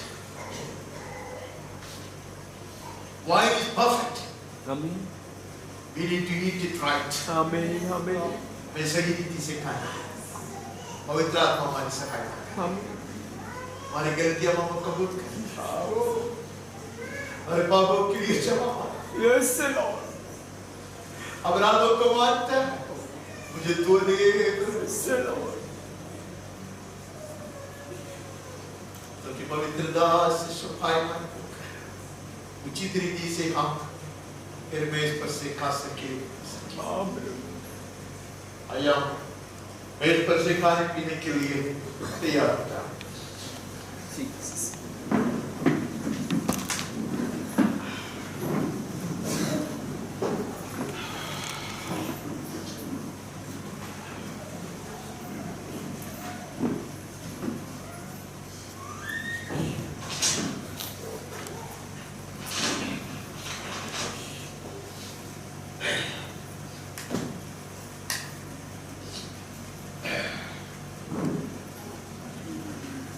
[SPEAKER 2] Wine is perfect.
[SPEAKER 4] Amen.
[SPEAKER 2] We need to eat it right.
[SPEAKER 4] Amen. Amen.
[SPEAKER 2] मैं सही रीति से खाएंगे। पवित्र आत्मा हमारी सहायता करे।
[SPEAKER 4] Amen.
[SPEAKER 2] हमारी गलतियां हम कबूल करें। हमारे पापों के लिए क्षमा मांगे।
[SPEAKER 4] Yes, Lord.
[SPEAKER 2] अपराधों को मानता है, मुझे तो दे।
[SPEAKER 4] Yes, Lord.
[SPEAKER 2] तो कि पवित्र दास सफाई मन उचित रीति से हम फिर मेज पर से खा सके।
[SPEAKER 4] Amen.
[SPEAKER 2] आया मेज पर से खाने पीने के लिए तैयार होता है।
[SPEAKER 4] Jesus.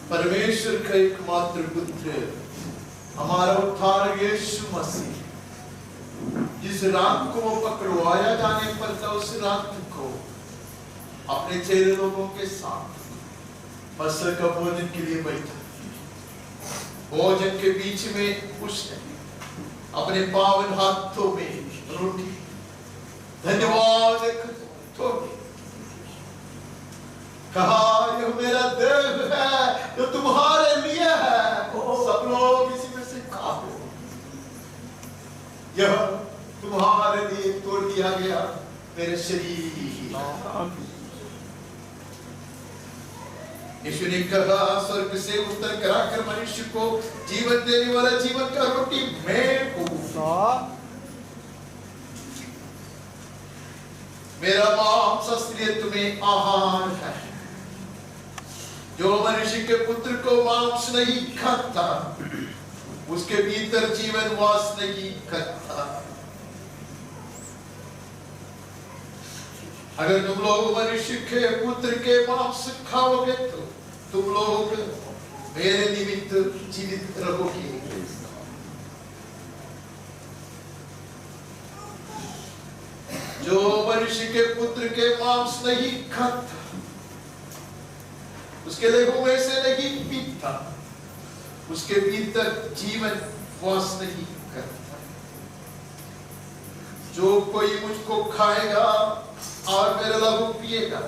[SPEAKER 2] परमेश्वर का एकमात्र पुत्र हमारा उद्धारक यीशु मसीह, जिस रात को वो पकड़वाया जाने पर था, उस रात को अपने चेले लोगों के साथ फसह का भोजन के लिए बैठा। भोजन के बीच में उसने अपने पावन हाथों में रोटी धन्यवाद तोड़ी, कहा यह मेरा देह है जो तुम्हारे लिए है, सब लोग इसी में से खाओ, यह तुम्हारे लिए तोड़ दिया गया मेरे शरीर। यीशु ने कहा, स्वर्ग से उतर कर आकर मनुष्य को जीवन देने वाला जीवन का रोटी मैं हूँ। मेरा मांस असली तुम्हें आहार है। जो मनुष्य के पुत्र को मांस नहीं खाता, उसके भीतर जीवन वास नहीं करता। अगर तुम लोग मनुष्य के पुत्र के मांस खाओगे तो तुम लोग मेरे निमित्त जीवित रहोगे। जो मनुष्य के पुत्र के मांस नहीं खाता, उसके लहू में से नहीं पीता, उसके भीतर जीवन वास नहीं करता। जो कोई मुझको खाएगा और मेरा लहू पिएगा,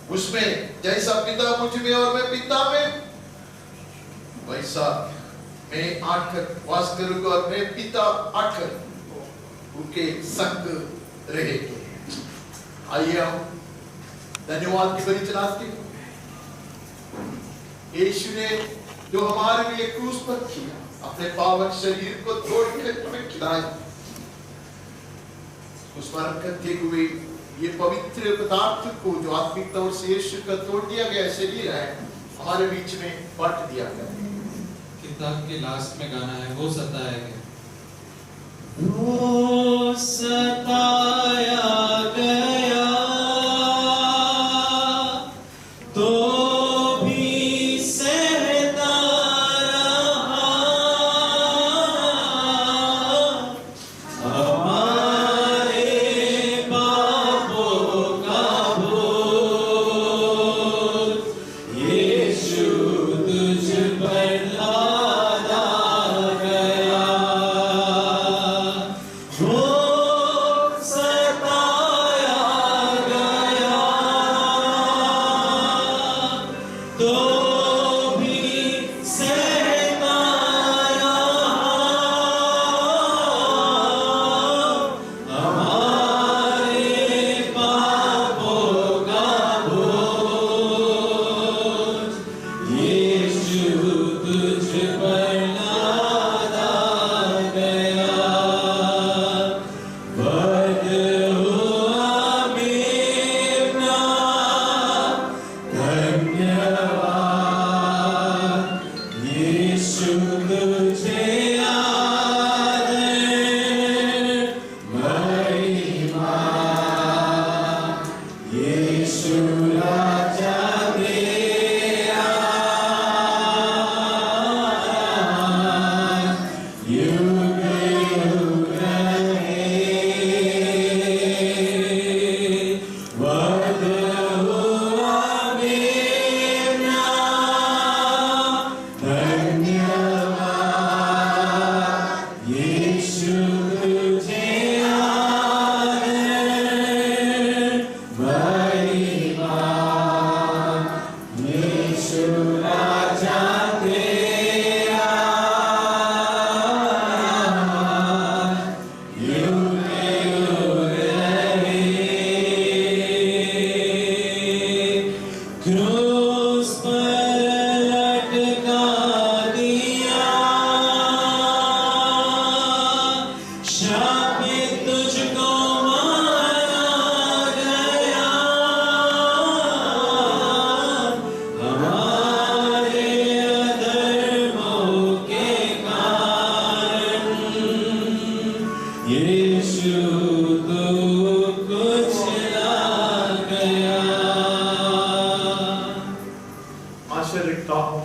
[SPEAKER 2] उसमें जैसा पिता मुझ में और मैं पिता में, वैसा मैं आकर वास करूंगा और मैं पिता आकर उनके संग रहेंगे। आइए हम धन्यवाद की बड़ी चलाते हैं। यीशु ने जो हमारे लिए क्रूस पर किया, अपने पावन शरीर को तोड़कर हमें खिलाया, उस स्मरण करते हुए ये पवित्र पदार्थ को जो आत्मिक तौर से यीशु का तोड़ दिया गया शरीर है, हमारे बीच में बांट दिया गया।
[SPEAKER 5] किताब के लास्ट में गाना है, वो सताया गया।
[SPEAKER 1] वो सताया गया तो भी सहता रहा, हमारे पापों का बोझ यीशु तुझ पर लादा गया। वो सताया गया तो भी सहता रहा, हमारे पापों का बोझ यीशु तुझ पर लादा गया। वध हुआ मेरा धन्यवाद, यीशु तुझे आदर महिमा, यीशु राजा तेरा युग युग रहे। वध हुआ मेरा धन्यवाद, यीशु तुझे आदर महिमा, यीशु राजा तेरा युग युग रहे। क्रूस पर लटका दिया, शापित तुझको मारा गया, हमारे अधर्मों के कारण यीशु तू कुचला गया।
[SPEAKER 2] आशा रखता हूं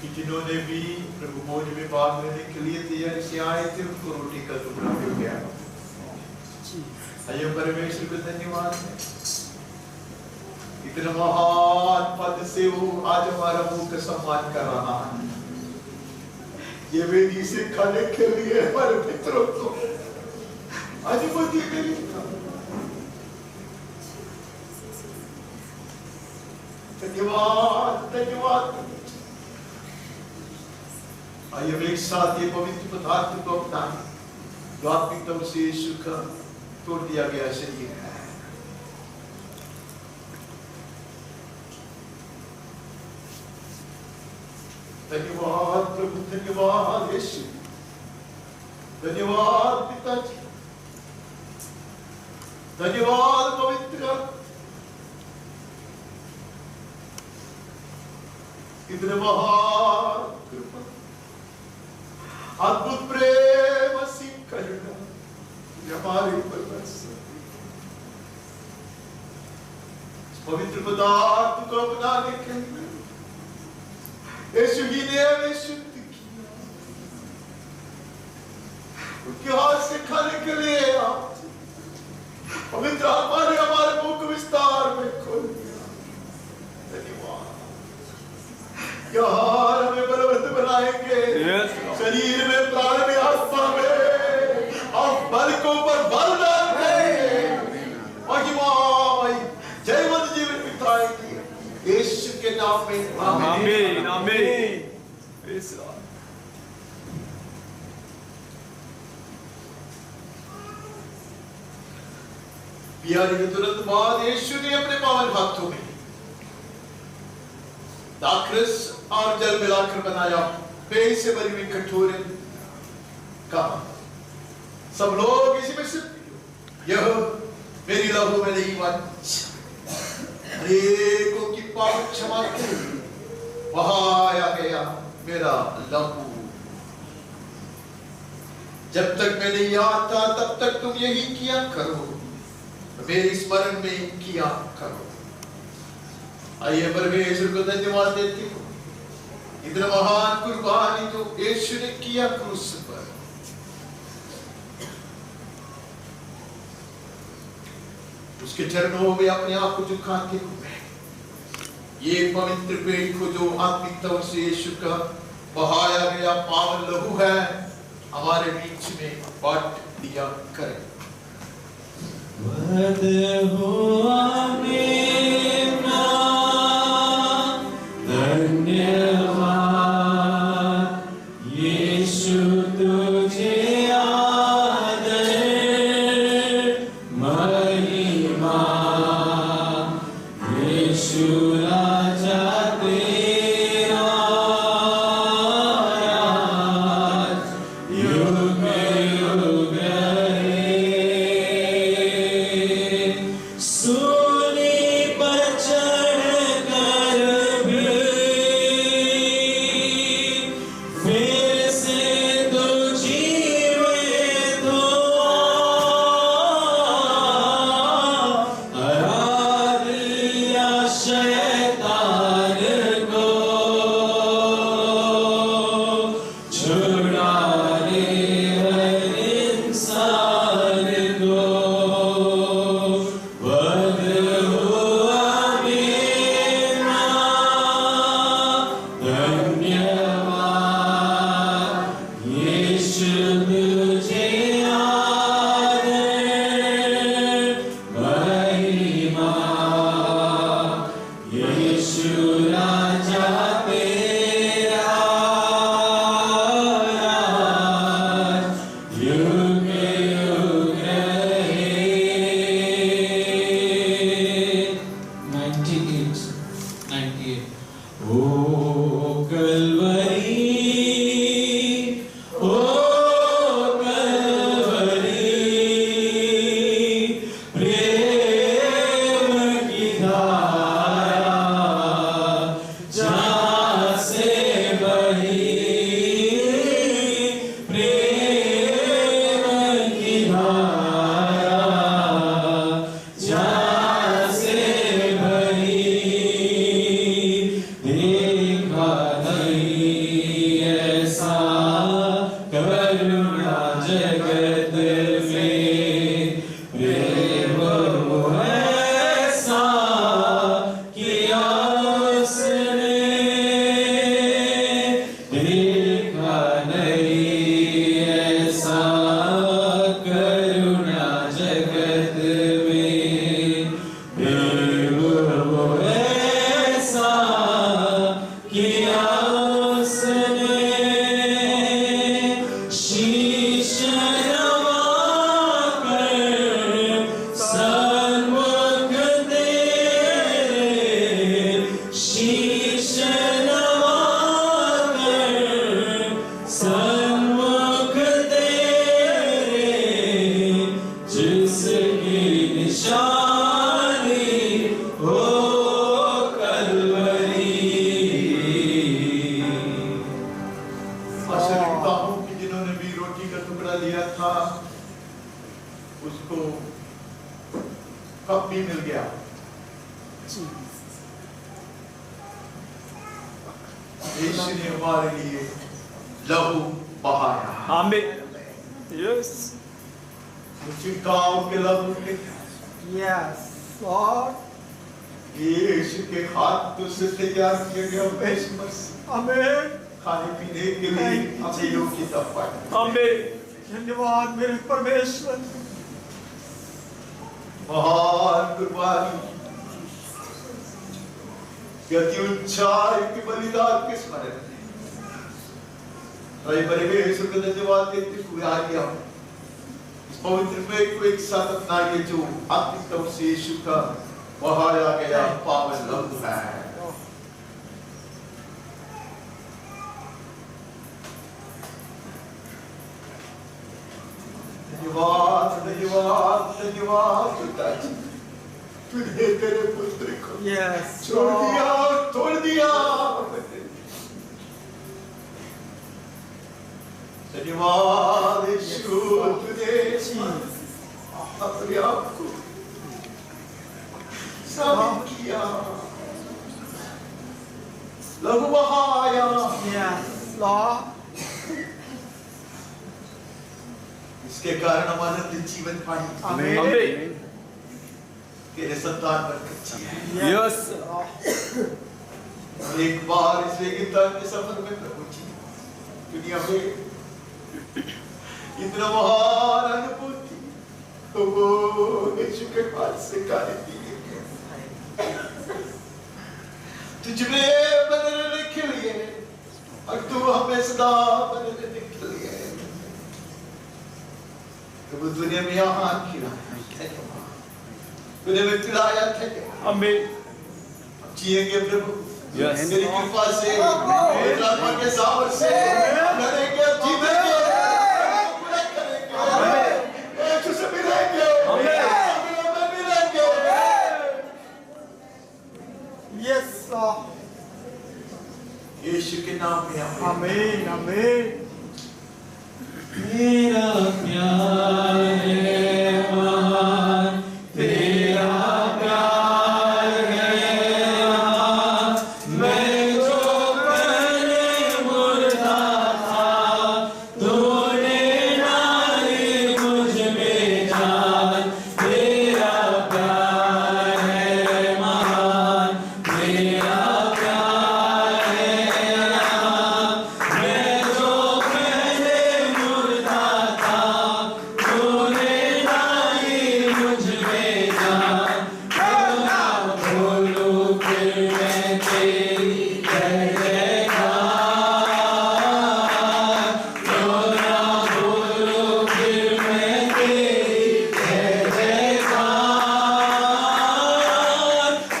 [SPEAKER 2] कि जिन्होंने भी प्रभु भोज में भाग लेने के लिए तैयारी से आए थे, उनको रोटी का टुकड़ा मिल गया। आइए परमेश्वर को धन्यवाद है, इतना महान पद से वो आज हमारा मुंह का सम्मान कर रहा है। ये वेदी से खाने के लिए हमारे मित्रों को अनुमति मिली। धन्यवाद धन्यवाद। आइए हम एक साथ ये पवित्र पदार्थ को अपनाएं, जो आत्मिक तौर से यीशु का तोड़ दिया गया शरीर है। धन्यवाद प्रभु, धन्यवाद यीशु, धन्यवाद पिताजी, धन्यवाद पवित्र इतने महान कृपा, अद्भुत प्रेम असीम करुणा हमारे ऊपर बरसा। पवित्र पदार्थ को अपनाने के लिए यीशु ही ने हमें शुद्ध किया, उनके हाथ से खाने के लिए आप पवित्र आत्मा ने हमारे मुंह को विस्तार में खोल दिया। धन्यवाद। यार हमें बलवंत बनाएंगे, शरीर में, प्राण में, आत्मा में, और बल को ऊपर बल डाल देंगे। महिमा, जयवंत जीवन के नाम में
[SPEAKER 4] आमीन आमीन। Praise the Lord.
[SPEAKER 2] प्यारी के तुरंत बाद यीशु ने अपने पावन हाथों में दाखरस और जल मिलाकर बनाया, पेय से भरी हुई कटोरे कहा, सब लोग इसी में से पियो, यह मेरी लहू में नहीं अनेकों की पाप क्षमा के बहाया गया मेरा लहू। जब तक मैं नहीं आता तब तक तुम यही किया करो, मेरी स्मरण में किया करो। आइए परमेश्वर को धन्यवाद देते हो, इतना महान कुर्बानी जो यीशु ने किया क्रूस पर। उसके चरणों में अपने आप को झुकाते हुए ये पवित्र पेड़ को जो आत्मिक तौर से यीशु का बहाया गया पावन लहू है हमारे बीच में बांट दिया करें।
[SPEAKER 1] वध हुआ मेरा धन्यवाद यीशु तुझे आदर महिमा यीशु राजा तेरा युग युग सूली पर चढ़कर भी फिर से तो जीवित हुआ, हरा दिया शैतान को, छुड़ा ले हर इंसान को। वध हुआ मेरा धन्यवाद यीशु तुझे आदर महिमा यीशु राजा तेरा राज युग युग रहे। 98 ओ कलवरी ओ कलवरी प्रेम की धारा जहाँ से बही, प्रेम की धारा जहाँ से बही, देखा नहीं ऐसा करुणा जगत में, प्रेम ऐसा किया उसने, देखा नहीं ऐसा करुणा जगत में, प्रेम ऐसा किया उसने, शीश नवाकर सन्मुख तेरे, शीश नवाकर सन्मुख तेरे, जिसकी निशानी हो कलवरी।
[SPEAKER 2] आशा रखता हूं कि जिन्होंने भी रोटी का टुकड़ा लिया था उसको कप भी मिल गया। यीशु ने हमारे लिए लहू बहाया।
[SPEAKER 4] आमीन। यस
[SPEAKER 2] छिड़काव के लहू के
[SPEAKER 4] यस लॉर्ड।
[SPEAKER 2] यीशु के हाथों से तैयार किया गया बेशमर
[SPEAKER 4] आमीन
[SPEAKER 2] खाने पीने के लिए हमें योग्यता पाई।
[SPEAKER 4] आमीन। धन्यवाद मेरे परमेश्वर।
[SPEAKER 2] महान कुर्बानी कि अति ऊंचाई के बलिदान के स्मरण में परमेश्वर को धन्यवाद देते हुए आगे हम इस पवित्र में को एक साथ अपना ये जो आत्मिक से यीशु का बहाया गया पावन लहू है, धन्यवाद धन्यवाद धन्यवाद पिताजी, तूने तेरे पुत्र को तोड़ दिया धन्यवाद यीशु, तूने अपने आप को साबित किया, लहू बहाया। इसके कारण हम अनंत जीवन पाए।
[SPEAKER 3] आमीन।
[SPEAKER 2] तेरे संतान बरकत है।
[SPEAKER 3] यस।
[SPEAKER 2] एक बार इस वेगिता के सफर में प्रभु जी दुनिया में इतना महान अनुभूति वो यीशु के हाथ से कार्य की है। तुझ में बने रहने के लिए और तू हमें सदा बने रहने के लिए प्रभु दुनिया में आहार खिलाया, तूने में पिलाया था।
[SPEAKER 3] आमीन।
[SPEAKER 2] जिएंगे प्रभु
[SPEAKER 3] यस।
[SPEAKER 2] तेरी कृपा से, तेरे आत्मा के सामर्थ से लड़ेंगे, जीतेंगे, पूरा करेंगे, यीशु से मिलेंगे, मिलेंगे।
[SPEAKER 4] यस
[SPEAKER 2] यीशु के नाम में
[SPEAKER 4] आमीन आमीन।
[SPEAKER 1] तेरा प्यार है महान, तेरा प्यार है महान, मैं जो पहले मुर्दा था, तूने डाली मुझ में जान। तेरा प्यार है महान, तेरा प्यार है महान, मैं जो पहले मुर्दा था, तूने डाली मुझ में जान। क्यों ना बोलूं फिर मैं तेरी जय जयकार, क्यों ना बोलूं फिर मैं तेरी जय जयकार,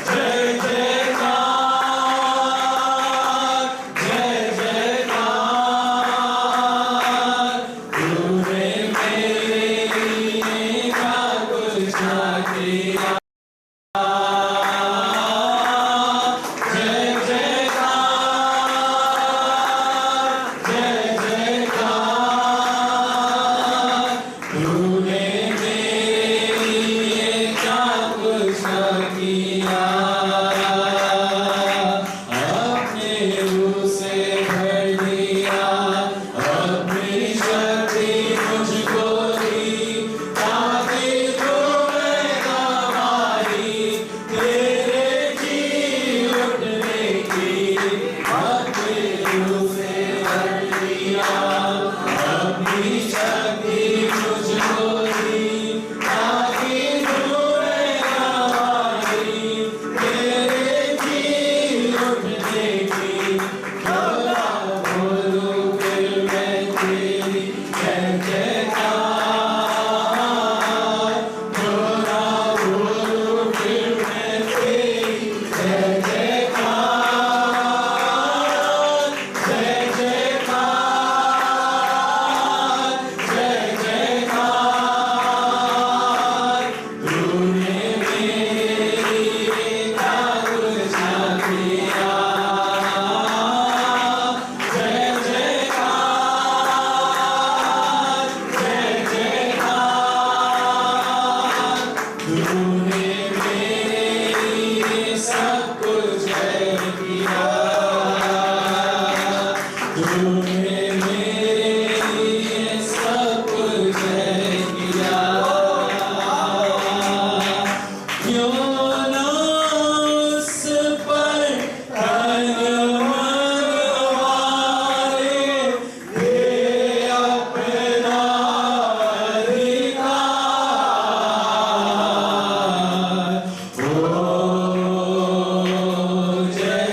[SPEAKER 1] जय जयकार, जय जयकार। तूने मेरे लिए क्या कुछ ना किया, जय जयकार, जय जयकार। तूने मेरे लिए क्या कुछ ना किया, अपने रूह से भर दिया, अपनी शक्ति मुझको दी, ताकि तुम्हें हमारी तेरे जी उठने की। अपने रूह से भर दिया, अपनी शक्ति मुझको दी, ताकि तुम्हें हमारी तेरे जी उठने की। क्यों ना बोलूं फिर मैं तेरी जय जयकार, क्यों ना बोलूं फिर मैं तेरी जय जयकार, जय जयकार, जय जयकार। तूने मेरे लिए क्या कुछ ना किया, जय जयकार, जय जयकार। तूने मेरे लिए सब कुछ किया, तूने मेरे लिए सब कुछ किया। क्यों ना उस पर तन मनवाए, ये अपना अधिकार। ओ जय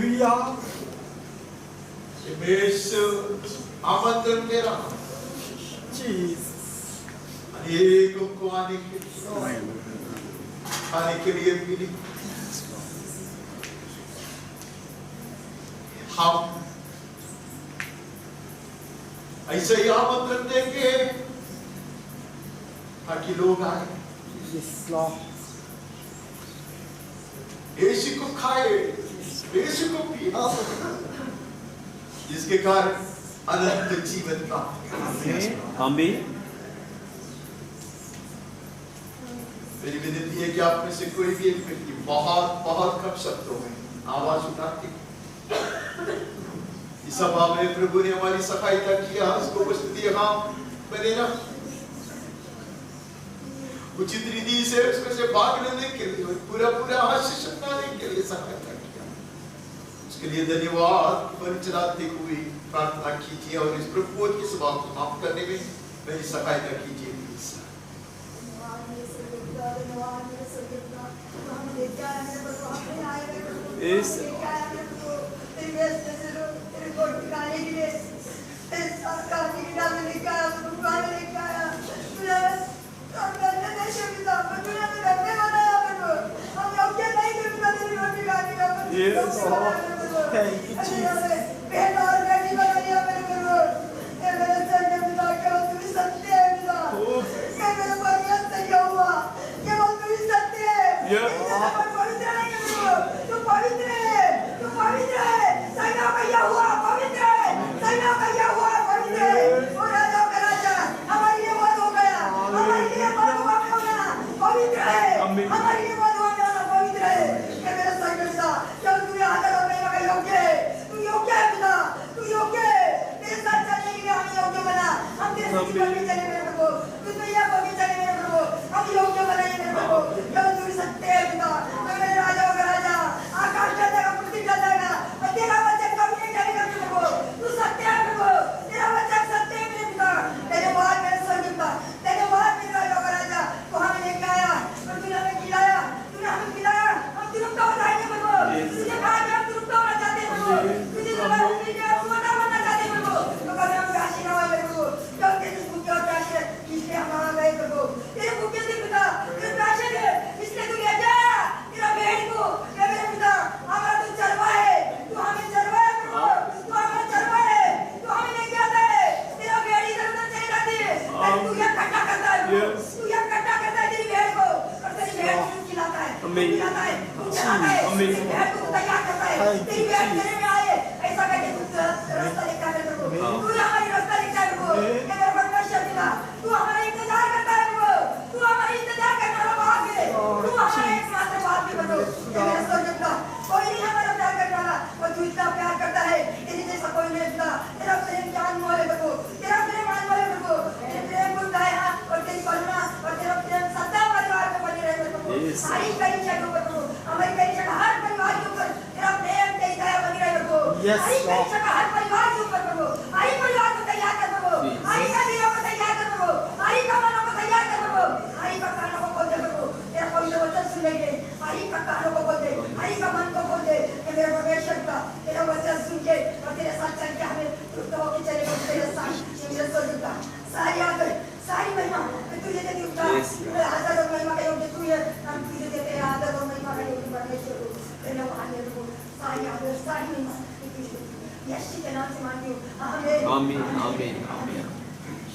[SPEAKER 4] हालेलुया
[SPEAKER 2] बेश आमंत्रण दे रहा हूं
[SPEAKER 4] जीसस
[SPEAKER 2] अनेकों को आने के लिए मिली हम ऐसे ही आमंत्रण देंगे ताकि लोग आए
[SPEAKER 4] यस लॉर्ड
[SPEAKER 2] यीशु को खाए यीशु को पिए जिसके कारण अनंत जीवन प्राप्त
[SPEAKER 3] आमीन।
[SPEAKER 2] मेरी विनती है कि आप में से कोई भी एक व्यक्ति बहुत बहुत कम शब्दों में आवाज उठाती इस सभा में प्रभु ने हमारी सहायता किया उसको उपस्थिति हम बने ना उचित रीति से उसमें से भाग लेने के लिए पूरा पूरा आशीष पाने के लिए सहायता किया उसके लिए धन्यवाद पर चलाते हुए प्रार्थना कीजिए और इस प्रभुत्व की सभा को समाप्त करने में मेरी सहायता कीजिए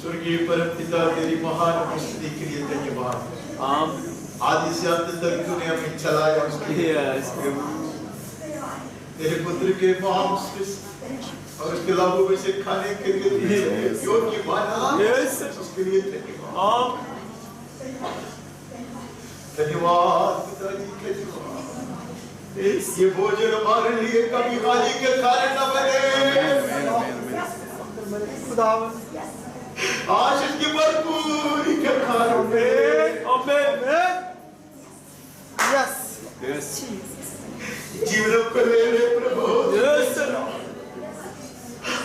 [SPEAKER 2] स्वर्गीय परम पिता तेरी महान उपस्थिति के लिए धन्यवाद आदि से अंत तक तूने हमें चलाया उसके लिए तेरे पुत्र के मांस और उसके लाभों में से खाने के लिए योग्य माना उसके लिए धन्यवाद धन्यवाद पिताजी धन्यवाद ये भोजन हमारे लिए कभी हानि के कारण न बने
[SPEAKER 4] खुदावन
[SPEAKER 2] आशीष की भरपूरी के कारण
[SPEAKER 4] यस
[SPEAKER 2] जीवन को ले ले प्रभु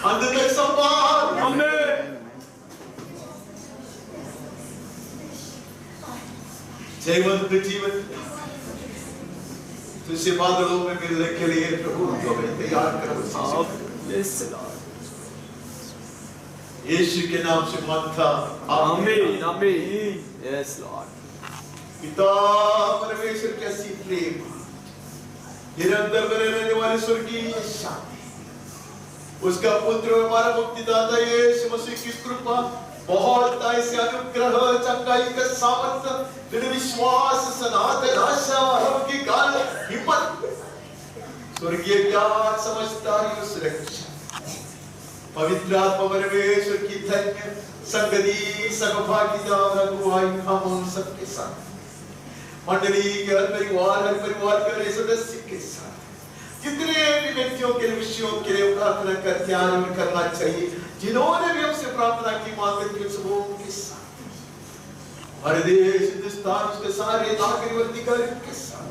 [SPEAKER 2] अंत तक संभाल जयवंत जीवन तुझसे बादलों में मिलने के लिए प्रभु को हमें तैयार करो।
[SPEAKER 3] Yes, Lord.
[SPEAKER 2] यीशु के नाम से मानता
[SPEAKER 3] Amen. Amen. Yes, Lord.
[SPEAKER 2] पिता परमेश्वर की ऐसी प्रेम, निरंतर बने रहने वाली स्वर्गीय शांति, उसका पुत्र हमारा मुक्तिदाता यीशु मसीह की कृपा, बहुत ऐसे अनुग्रह, चंगाई का सामर्थ्य, दृढ़ विश्वास, सनातन आशा, की काल हिम्मत, स्वर्गीय ज्ञान, समझदारी और सुरक्षा, पवित्र आत्मा परमेश्वर की धन्य संगति, सहभागिता और अगुवाई हम उन सबके साथ, मंडली के हर परिवार के हर सदस्य के साथ, कितने भी व्यक्तियों के विषयों के लिए प्रार्थना कर ध्यान करना चाहिए, जिन्होंने भी हमसे प्रार्थना की, मांगे की सबों के साथ, हमारे देश हिंदुस्तान उसके सारे नागरिक और अधिकारियों के साथ,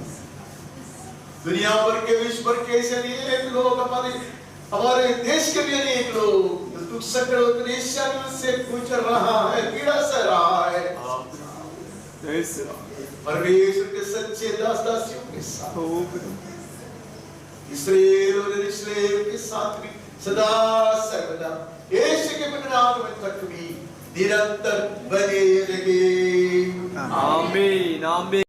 [SPEAKER 2] दुनिया भर के विश्व भर के ऐसे अनेक लोग, हमारे देश के भी अनेक लोग दुख संकट परेशानियों से गुजर रहा है, पीड़ा सह रहा है, परमेश्वर के सच्चे दास दासियों के साथ, इस्राएल और इस्राएल के साथ भी सदा सर्वदा यीशु के नाम में तक भी निरंतर बने रहे।
[SPEAKER 3] Amen. Amen.